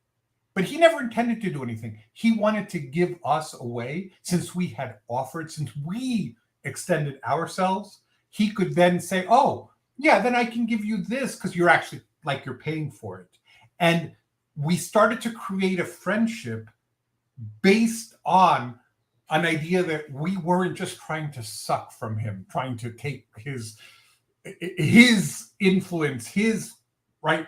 Speaker 2: but he never intended to do anything. He wanted to give us away. Since we had offered, since we extended ourselves, he could then say, oh, yeah, then I can give you this, because you're actually, like, you're paying for it. And we started to create a friendship based on an idea that we weren't just trying to suck from him, trying to take his influence, right?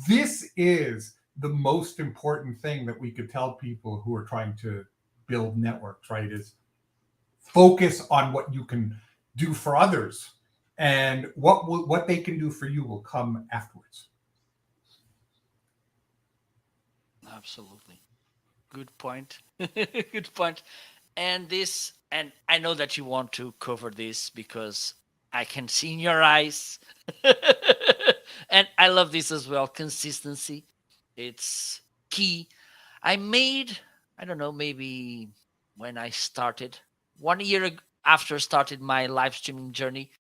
Speaker 2: This is the most important thing that we could tell people who are trying to build networks, right? Is focus on what you can do for others, and what they can do for you will come afterwards.
Speaker 1: Absolutely. Good point. Good point. And I know that you want to cover this because I can see in your eyes. And I love this as well. Consistency. It's key. I don't know, maybe when I started 1 year after started my live streaming journey,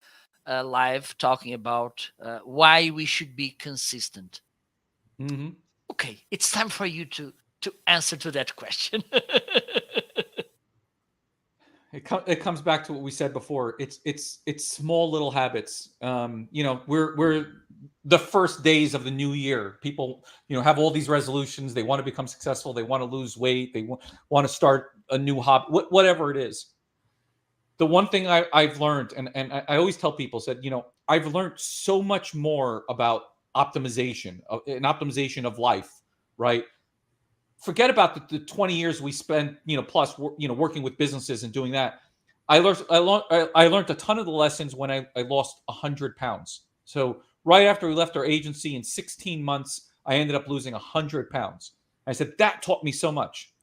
Speaker 1: live talking about why we should be consistent.
Speaker 3: Mm-hmm.
Speaker 1: Okay, it's time for you to answer to that question.
Speaker 3: It comes back to what we said before. It's small little habits. We're the first days of the new year. People, have all these resolutions. They want to become successful. They want to lose weight. They want to start a new hobby, whatever it is. The one thing I've learned, and I always tell people, I've learned so much more about optimization, an optimization of life, right? Forget about the 20 years we spent, plus, working with businesses and doing that. I learned a ton of the lessons when I lost 100 pounds. So right after we left our agency, in 16 months, I ended up losing 100 pounds. I said, that taught me so much.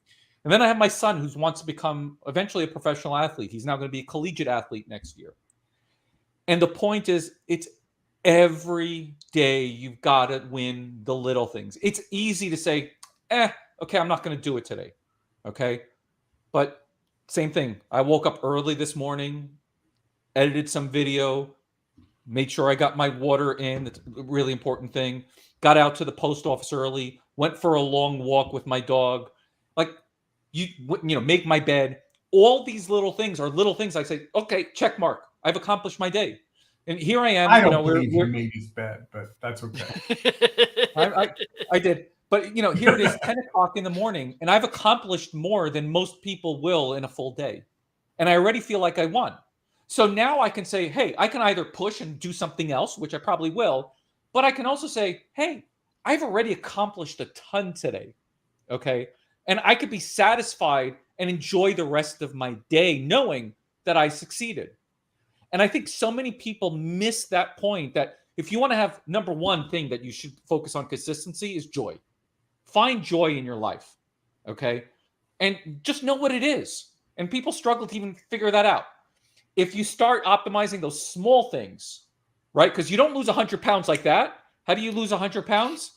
Speaker 3: And then I have my son who wants to become eventually a professional athlete. He's now going to be a collegiate athlete next year. And the point is, it's every day you've got to win the little things. It's easy to say, okay, I'm not going to do it today. Okay. But same thing. I woke up early this morning, edited some video, made sure I got my water in. That's a really important thing. Got out to the post office early, went for a long walk with my dog. Like, make my bed. All these little things are little things I say, okay, check mark. I've accomplished my day. And here I am.
Speaker 2: I don't believe he made his bed, but that's okay.
Speaker 3: I did. But, here it is, 10 o'clock in the morning, and I've accomplished more than most people will in a full day. And I already feel like I won. So now I can say, hey, I can either push and do something else, which I probably will, but I can also say, hey, I've already accomplished a ton today. Okay. And I could be satisfied and enjoy the rest of my day knowing that I succeeded. And I think so many people miss that point, that if you want to have number one thing that you should focus on consistency is joy. Find joy in your life, okay? And just know what it is. And people struggle to even figure that out. If you start optimizing those small things, right? Because you don't lose 100 pounds like that. How do you lose 100 pounds?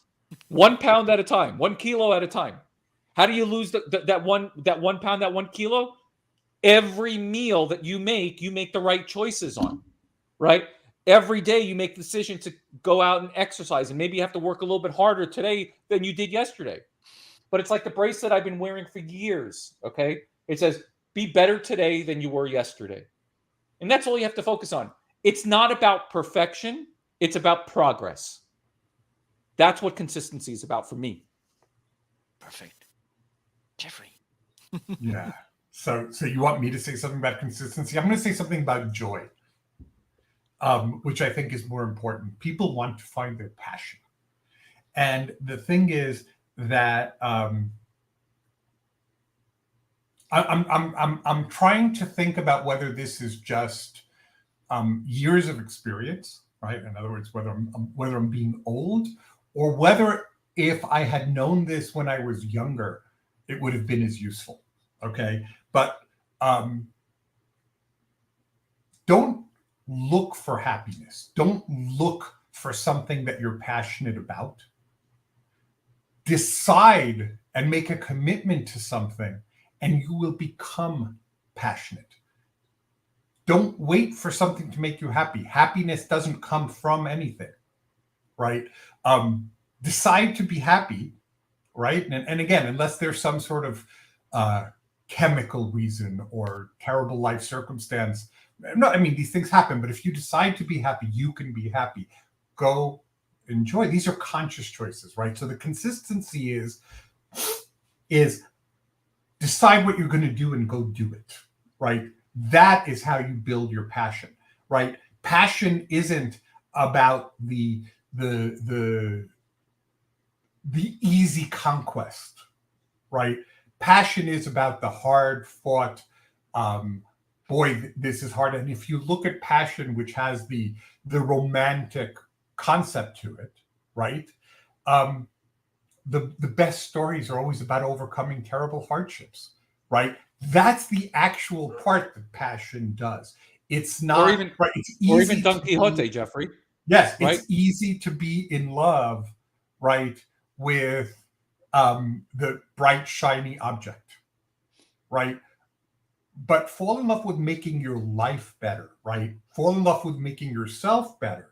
Speaker 3: 1 pound at a time, 1 kilo at a time. How do you lose that one pound, that 1 kilo? Every meal that you make the right choices on, right? Every day you make the decision to go out and exercise, and maybe you have to work a little bit harder today than you did yesterday. But it's like the bracelet I've been wearing for years, okay? It says, be better today than you were yesterday. And that's all you have to focus on. It's not about perfection. It's about progress. That's what consistency is about for me.
Speaker 1: Perfect. Jeffrey.
Speaker 2: Yeah. So you want me to say something about consistency? I'm going to say something about joy, which I think is more important. People want to find their passion, and the thing is that I'm trying to think about whether this is just years of experience, right? In other words, whether I'm being old, or whether if I had known this when I was younger, it would have been as useful. Okay, but um, don't look for happiness. Don't look for something that you're passionate about. Decide and make a commitment to something, and you will become passionate. Don't wait for something to make you happy. Happiness doesn't come from anything, right? Decide to be happy, right? And again, unless there's some sort of uh, chemical reason or terrible life circumstance, no, I mean, these things happen, but if you decide to be happy, you can be happy. Go enjoy. These are conscious choices, right? So the consistency is decide what you're going to do and go do it, right? That is how you build your passion, right? Passion isn't about the easy conquest, right? Passion is about the hard fought. Um, Boy, this is hard. And if you look at passion, which has the romantic concept to it, right? Um, the best stories are always about overcoming terrible hardships, right? That's the actual part that passion does. It's
Speaker 3: Or
Speaker 2: not
Speaker 3: even
Speaker 2: right. It's
Speaker 3: or even
Speaker 2: easy
Speaker 3: Don
Speaker 2: to be,
Speaker 3: Quixote, Jeffrey,
Speaker 2: yes,
Speaker 3: right?
Speaker 2: it's easy to be in love, right, with the bright shiny object, right? But fall in love with making your life better, right? Fall in love with making yourself better,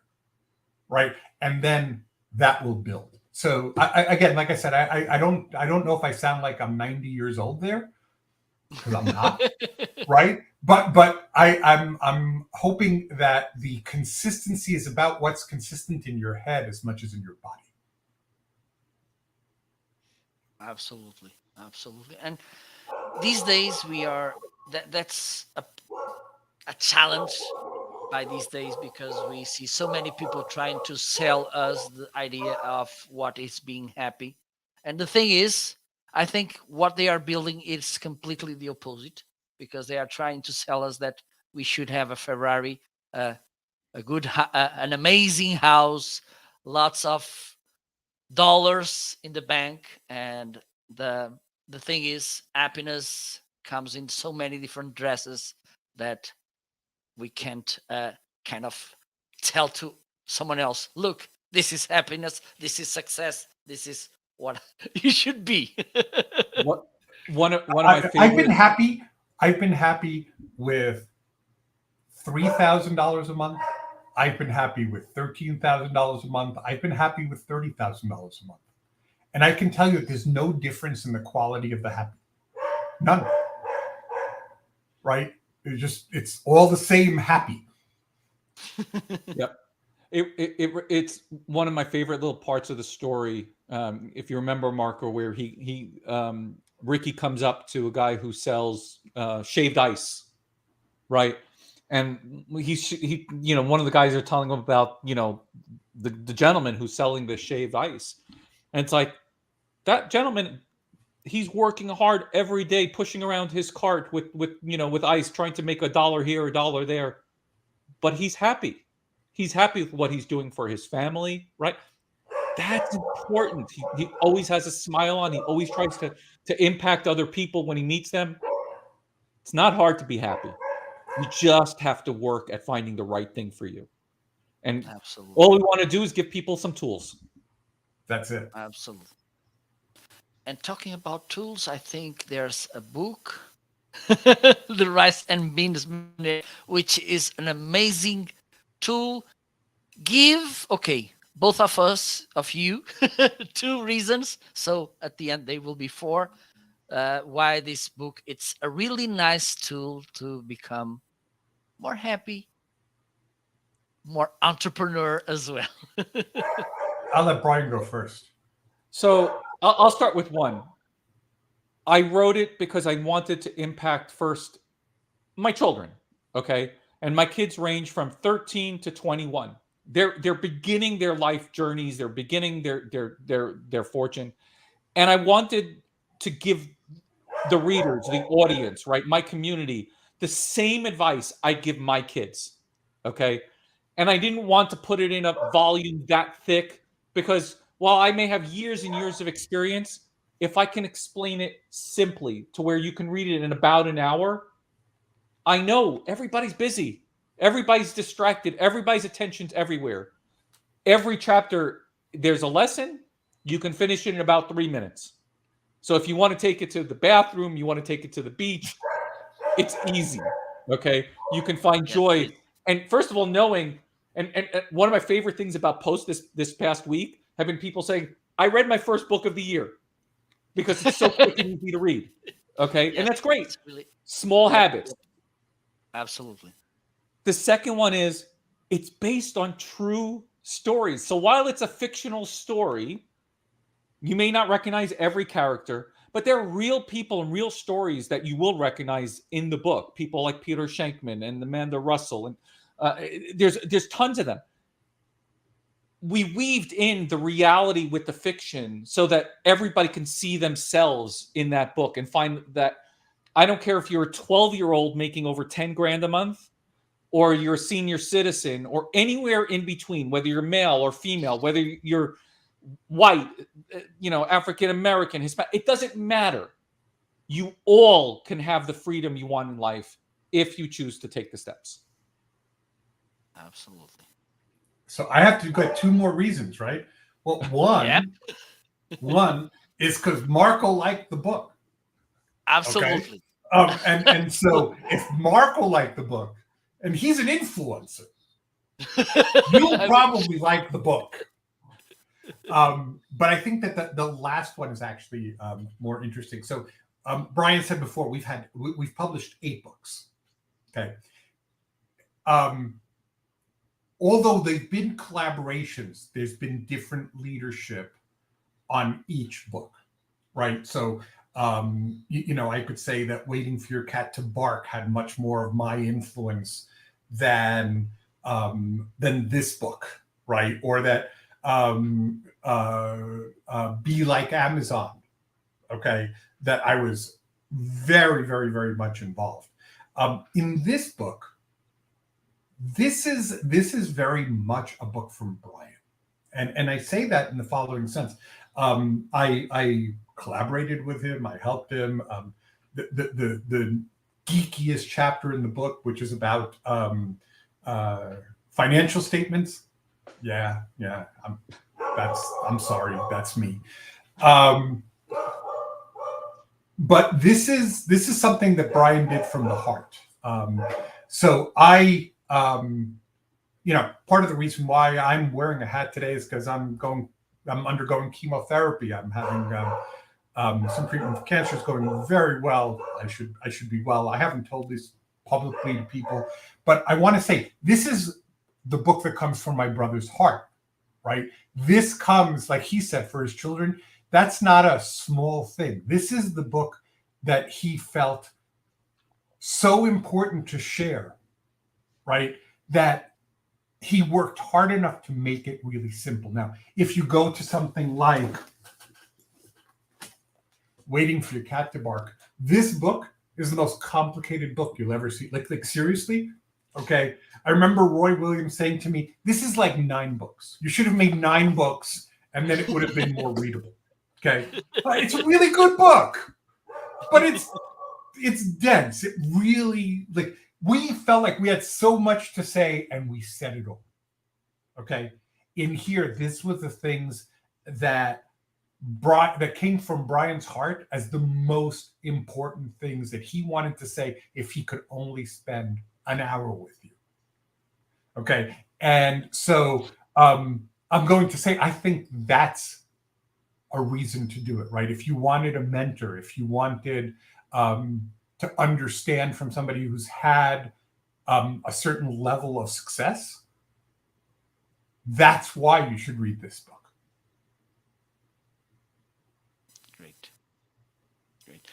Speaker 2: right? And then that will build. So again, like I said, I don't know if I sound like I'm 90 years old there, because I'm not, right? But I'm hoping that the consistency is about what's consistent in your head as much as in your body.
Speaker 1: Absolutely. Absolutely. And these days we are that's a challenge by these days because we see so many people trying to sell us the idea of what is being happy. And the thing is, I think what they are building is completely the opposite because they are trying to sell us that we should have a Ferrari, uh, an amazing house, lots of dollars in the bank, and the thing is, happiness comes in so many different dresses that we can't kind of tell to someone else, look, this is happiness, this is success, this is what you should be.
Speaker 3: What one of my
Speaker 2: I've been
Speaker 3: favorite
Speaker 2: happy. I've been happy with $3,000 a month. I've been happy with $13,000 a month. I've been happy with $30,000 a month. And I can tell you, there's no difference in the quality of the happy. None. Right? It's all the same happy.
Speaker 3: Yep. It's one of my favorite little parts of the story. If you remember, Marco, where Ricky comes up to a guy who sells shaved ice, right? And one of the guys are telling him about the gentleman who's selling the shaved ice, and it's like that gentleman. He's working hard every day, pushing around his cart with ice, trying to make $1 here, $1 there, but he's happy. He's happy with what he's doing for his family, right? That's important. He always has a smile on. He always tries to impact other people when he meets them. It's not hard to be happy. You just have to work at finding the right thing for you. And all
Speaker 1: Absolutely.
Speaker 3: we want to do is give people some tools.
Speaker 2: That's it.
Speaker 1: Absolutely. And talking about tools, I think there's a book, The Rice and Beans Millionaire, which is an amazing tool. Give, okay, both of us, of you, two reasons. So at the end, they will be four. Why this book? It's a really nice tool to become more happy, more entrepreneur as well.
Speaker 2: I'll let Bryan go first.
Speaker 3: So I'll start with one. I wrote it because I wanted to impact first my children, okay? And my kids range from 13 to 21. They're beginning their life journeys, they're beginning their fortune. And I wanted to give the readers, the audience, right, my community, the same advice I give my kids, okay? And I didn't want to put it in a volume that thick because while I may have years and years of experience, if I can explain it simply to where you can read it in about an hour, I know everybody's busy, everybody's distracted, everybody's attention's everywhere. Every chapter, there's a lesson. You can finish it in about 3 minutes. So if you want to take it to the bathroom, you want to take it to the beach, it's easy. Okay. You can find
Speaker 1: Yes,
Speaker 3: joy.
Speaker 1: it,
Speaker 3: And first of all, knowing, and one of my favorite things about post this past week have been people saying, I read my first book of the year because it's so quick and easy to read. Okay. And
Speaker 1: yes,
Speaker 3: that's great.
Speaker 1: it's really,
Speaker 3: Small
Speaker 1: yep,
Speaker 3: habits.
Speaker 1: yep, absolutely.
Speaker 3: The second one is it's based on true stories. So while it's a fictional story, you may not recognize every character, but there are real people and real stories that you will recognize in the book. People like Peter Shankman and Amanda Russell, and there's tons of them. We weaved in the reality with the fiction so that everybody can see themselves in that book and find that. I don't care if you're a 12-year-old making over 10 grand a month, or you're a senior citizen, or anywhere in between, whether you're male or female, whether you're white, African American, Hispanic, it doesn't matter. You all can have the freedom you want in life if you choose to take the steps.
Speaker 1: Absolutely.
Speaker 2: So I have to get two more reasons, right? Well,
Speaker 1: Yep,
Speaker 2: one is because Marco liked the book. Okay.
Speaker 1: absolutely.
Speaker 2: And so if Marco liked the book, and he's an influencer, you'll
Speaker 1: I mean,
Speaker 2: probably like the book. But I think that the last one is actually more interesting. So Bryan said before we've published 8 books. Okay. Although they've been collaborations, there's been different leadership on each book, right? So I could say that Waiting for Your Cat to Bark had much more of my influence than this book, right? Or that Be Like Amazon, okay, that I was very, very, very much involved. In this book, this is very much a book from Bryan, and I say that in the following sense. I collaborated with him. I helped him. The geekiest chapter in the book, which is about financial statements. Yeah. I'm sorry. That's me. But this is something that Bryan did from the heart. So I, part of the reason why I'm wearing a hat today is because I'm undergoing chemotherapy. I'm having some treatment for cancer is going very well. I should be well. I haven't told this publicly to people, but I want to say this is the book that comes from my brother's heart, right? This comes, like he said, for his children. That's not a small thing. This is the book that he felt so important to share, right? That he worked hard enough to make it really simple. Now, if you go to something like Waiting for Your Cat to Bark, this book is the most complicated book you'll ever see. Like seriously, okay? I remember Roy Williams saying to me, this is like 9 books. You should have made 9 books, and then it would have been more readable. Okay, it's a really good book, but it's dense. It really, like, we felt like we had so much to say, and we said it all. Okay, in here, this was the things that came from Bryan's heart as the most important things that he wanted to say if he could only spend an hour with you. Okay, and so I'm going to say I think that's a reason to do it, right? If you wanted a mentor, if you wanted to understand from somebody who's had a certain level of success, That's why you should read this book.
Speaker 1: Great. Great.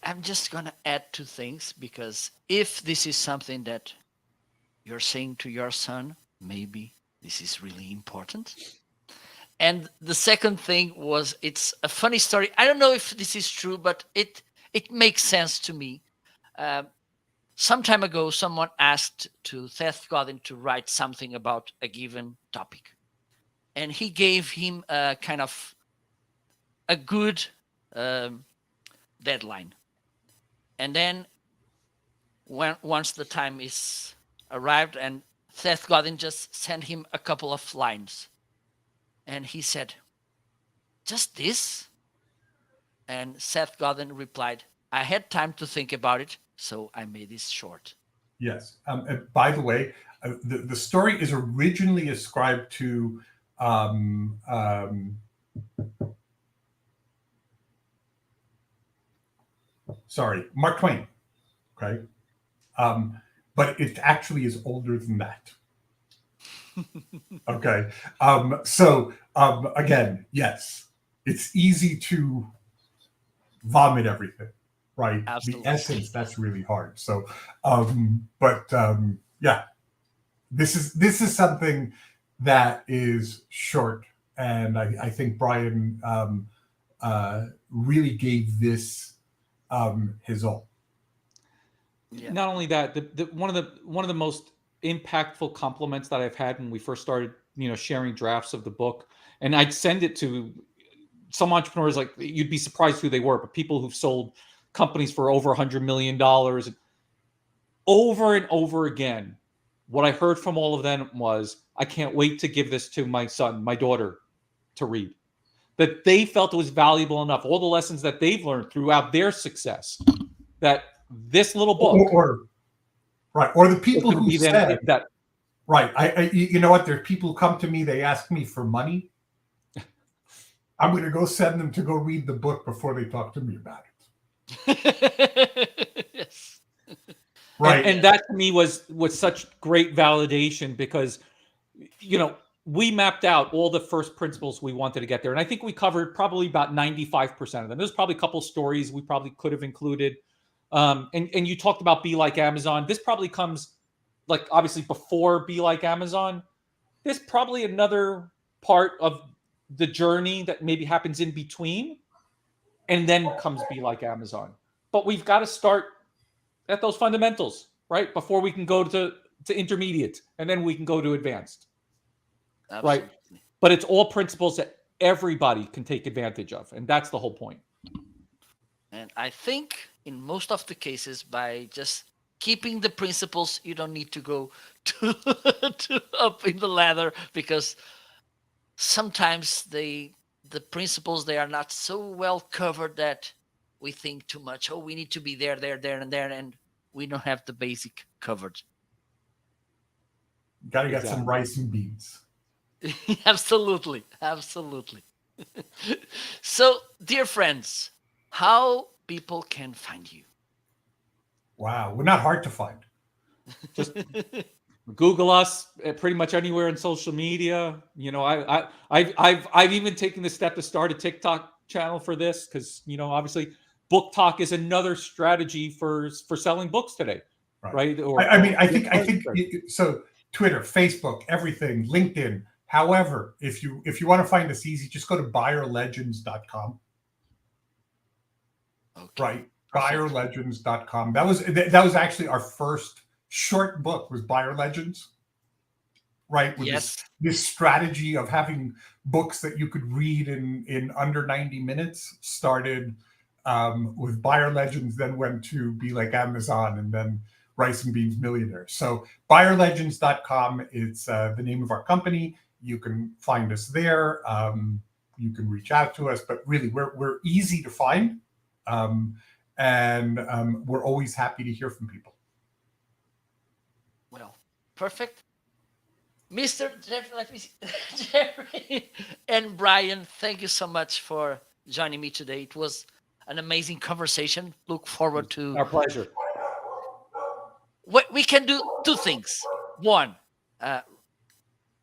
Speaker 1: I'm just going to add two things, because if this is something that you're saying to your son, maybe this is really important. And the second thing was, it's a funny story. I don't know if this is true, but it makes sense to me. Some time ago, someone asked to Seth Godin to write something about a given topic. And he gave him a kind of a good deadline. And then once the time is arrived, and Seth Godin just sent him a couple of lines. And he said, "Just this?" And Seth Godin replied, "I had time to think about it, so I made this short."
Speaker 2: Yes. And by the way, the story is originally ascribed to Mark Twain. Okay. But it actually is older than that. Okay. Again, yes, it's easy to vomit everything, right?
Speaker 1: Absolutely.
Speaker 2: The essence, that's really hard. So, yeah, this is something that is short, and I think Bryan really gave this his all.
Speaker 3: Yeah. Not only that, one of the most impactful compliments that I've had when we first started, sharing drafts of the book, and I'd send it to some entrepreneurs, like, you'd be surprised who they were, but people who've sold companies for over $100 million. Over and over again, what I heard from all of them was, "I can't wait to give this to my son, my daughter, to read." That they felt it was valuable enough, all the lessons that they've learned throughout their success, that this little book,
Speaker 2: or the people who said
Speaker 3: that,
Speaker 2: right, you know what? There's people who come to me, they ask me for money. I'm going to go send them to go read the book before they talk to me about
Speaker 1: it. Yes.
Speaker 2: Right.
Speaker 3: And that to me was such great validation, because, we mapped out all the first principles we wanted to get there. And I think we covered probably about 95% of them. There's probably a couple stories we probably could have included. And you talked about Be Like Amazon. This probably comes, like, obviously before Be Like Amazon. There's probably another part of the journey that maybe happens in between, and then comes Be Like Amazon. But we've got to start at those fundamentals, right? Before we can go to intermediate, and then we can go to advanced.
Speaker 1: Absolutely.
Speaker 3: Right? But it's all principles that everybody can take advantage of, and that's the whole point.
Speaker 1: And I think in most of the cases, by just keeping the principles, you don't need to go to up in the ladder, because sometimes the principles, they are not so well covered that we think too much. Oh, we need to be there, and there, and we don't have the basic covered.
Speaker 2: Got to get some rice and beans.
Speaker 1: Absolutely. So, dear friends, how people can find you?
Speaker 2: Wow, we're not hard to find.
Speaker 3: Just Google us pretty much anywhere in social media. I've even taken the step to start a TikTok channel for this, because obviously book talk is another strategy for selling books today, right?
Speaker 2: I think so. Twitter, Facebook, everything, LinkedIn. However, if you want to find us easy, just go to buyerlegends.com.
Speaker 1: Okay.
Speaker 2: Right, buyerlegends.com. That was actually our first short book, was Buyer Legends. Right, with this strategy of having books that you could read in under 90 minutes started with Buyer Legends, then went to Be Like Amazon, and then Rice and Beans Millionaire. So buyerlegends.com is the name of our company. You can find us there. You can reach out to us, but really we're easy to find, and we're always happy to hear from people.
Speaker 1: Well, perfect. Mr. Jeffrey and Bryan, thank you so much for joining me today. It was an amazing conversation. Look forward to...
Speaker 3: Our pleasure.
Speaker 1: We can do two things. One,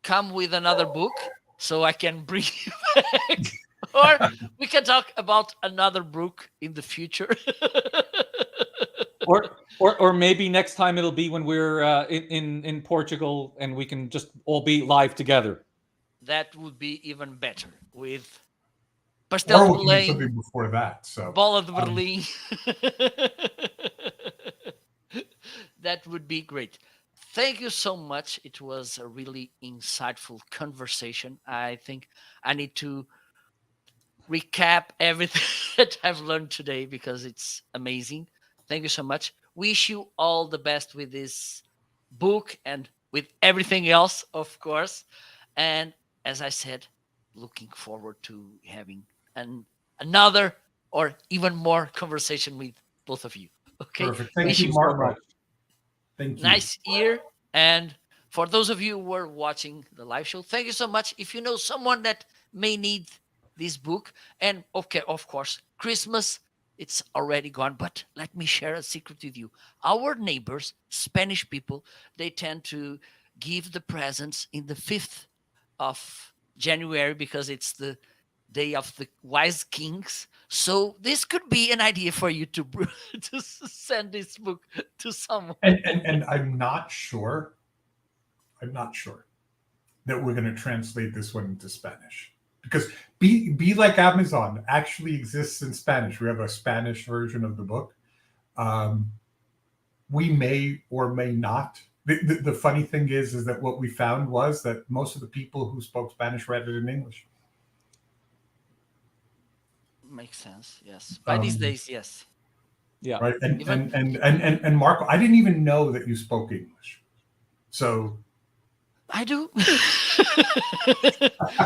Speaker 1: come with another book so I can bring you back, or we can talk about another book in the future.
Speaker 3: Or maybe next time it'll be when we're in Portugal and we can just all be live together.
Speaker 1: That would be even better with
Speaker 2: Or
Speaker 1: pastel de
Speaker 2: we can do
Speaker 1: Belém,
Speaker 2: something before that. So
Speaker 1: bola de
Speaker 2: um,
Speaker 1: Berlim. That would be great. Thank you so much. It was a really insightful conversation. I think I need to recap everything that I've learned today because it's amazing. Thank you so much. Wish you all the best with this book and with everything else, of course. And as I said, looking forward to having another or even more conversation with both of you. Okay.
Speaker 2: perfect. Thank
Speaker 1: Wish
Speaker 2: you,
Speaker 1: you
Speaker 3: So much.
Speaker 2: Marco. Thank you.
Speaker 1: nice year. And for those of you who are watching the live show, thank you so much. If you know someone that may need this book, and okay, of course, Christmas, it's already gone, but let me share a secret with you. Our neighbors, Spanish people, they tend to give the presents in the 5th of January because it's the day of the wise kings. So this could be an idea for you to to send this book to someone.
Speaker 2: And I'm not sure. I'm not sure that we're going to translate this one into Spanish because be like Amazon actually exists in Spanish. We have a Spanish version of the book. Um, we may or may not. The funny thing is that what we found was that most of the people who spoke Spanish read it in English.
Speaker 1: Makes sense. Yes. By these
Speaker 2: Um,
Speaker 1: days, yes.
Speaker 3: Yeah.
Speaker 2: right. And,
Speaker 1: Even
Speaker 2: and Marco, I didn't even know that you spoke English. So
Speaker 1: I do.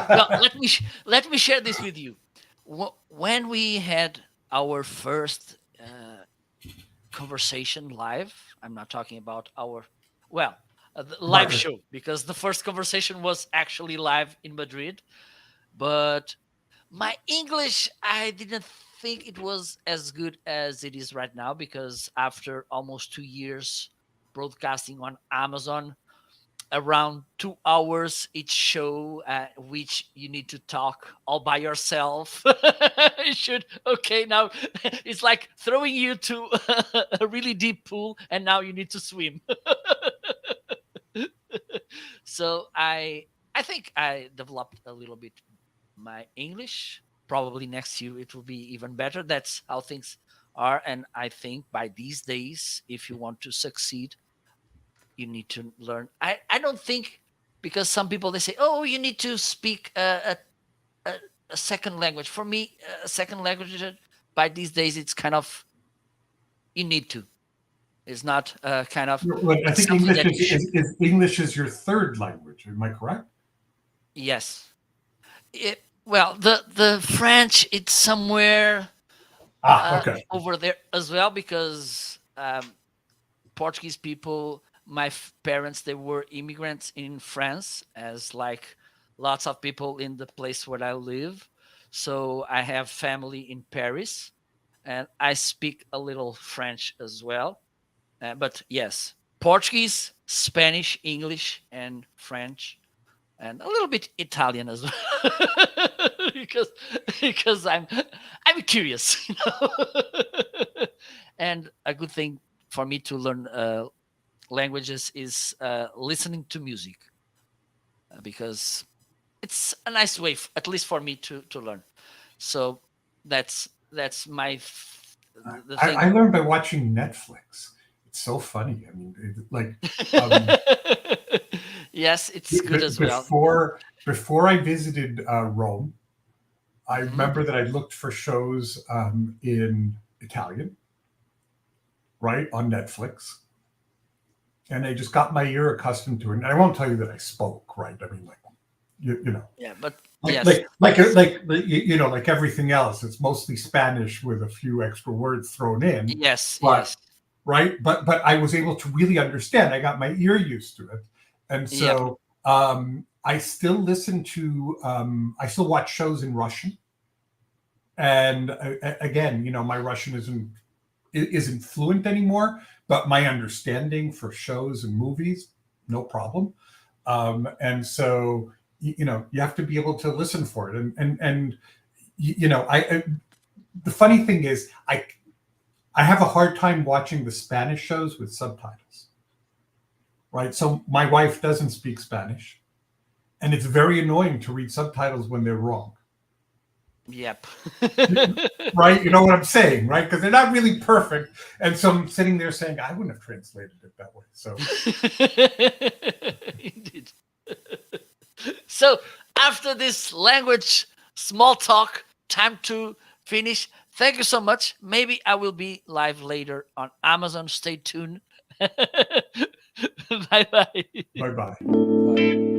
Speaker 1: Well, let me share this with you. When we had our first conversation live, I'm not talking about our the live
Speaker 2: right.
Speaker 1: show because the first conversation was actually live in Madrid. But my English, I didn't think it was as good as it is right now because after almost 2 years broadcasting on Amazon, around 2 hours each show, which you need to talk all by yourself. You should, okay, now it's like throwing you to a really deep pool and now you need to swim. So I think I developed a little bit my English. Probably next year it will be even better. That's how things are. And I think by these days, if you want to succeed, you need to learn. I don't think because some people they say, oh, you need to speak a, a second language. For me, a second language by these days it's kind of you need to. It's not kind of
Speaker 2: Well, I think
Speaker 1: something
Speaker 2: English
Speaker 1: that you should.
Speaker 2: is English is your third language. Am I correct?
Speaker 1: Yes. Well, the French it's somewhere
Speaker 2: Okay.
Speaker 1: over there as well because Portuguese people, my parents, they were immigrants in France, as like lots of people in the place where I live. So I have family in Paris, and I speak a little French as well. But yes, Portuguese, Spanish, English, and French, and a little bit Italian as well, because I'm curious, and a good thing for me to learn languages is listening to music because it's a nice way, at least for me, to learn. So that's the thing.
Speaker 2: I learned by watching Netflix. It's so funny. I mean, um,
Speaker 1: Yes, it's good as well.
Speaker 2: before I visited Rome, I
Speaker 1: Mhm.
Speaker 2: remember that I looked for shows in Italian, right, on Netflix, and I just got my ear accustomed to it. And I won't tell you that I spoke, right? I mean, like you know,
Speaker 1: Yeah, but
Speaker 2: like
Speaker 1: yes,
Speaker 2: like everything else, it's mostly Spanish with a few extra words thrown in.
Speaker 1: yes,
Speaker 2: But
Speaker 1: yes.
Speaker 2: right, but I was able to really understand. I got my ear used to it, and
Speaker 1: Yep.
Speaker 2: so I still listen to. I still watch shows in Russian, and again, my Russian isn't fluent anymore, but my understanding for shows and movies, no problem. And so you have to be able to listen for it. And I the funny thing is I have a hard time watching the Spanish shows with subtitles. Right? So my wife doesn't speak Spanish, and it's very annoying to read subtitles when they're wrong.
Speaker 1: Yep.
Speaker 2: Right? You know what I'm saying, right? Because they're not really perfect. And so I'm sitting there saying, I wouldn't have translated it that way. So
Speaker 1: Indeed. So after this language small talk, time to finish. Thank you so much. Maybe I will be live later on Amazon. Stay tuned. Bye bye.
Speaker 2: bye-bye.
Speaker 3: Bye.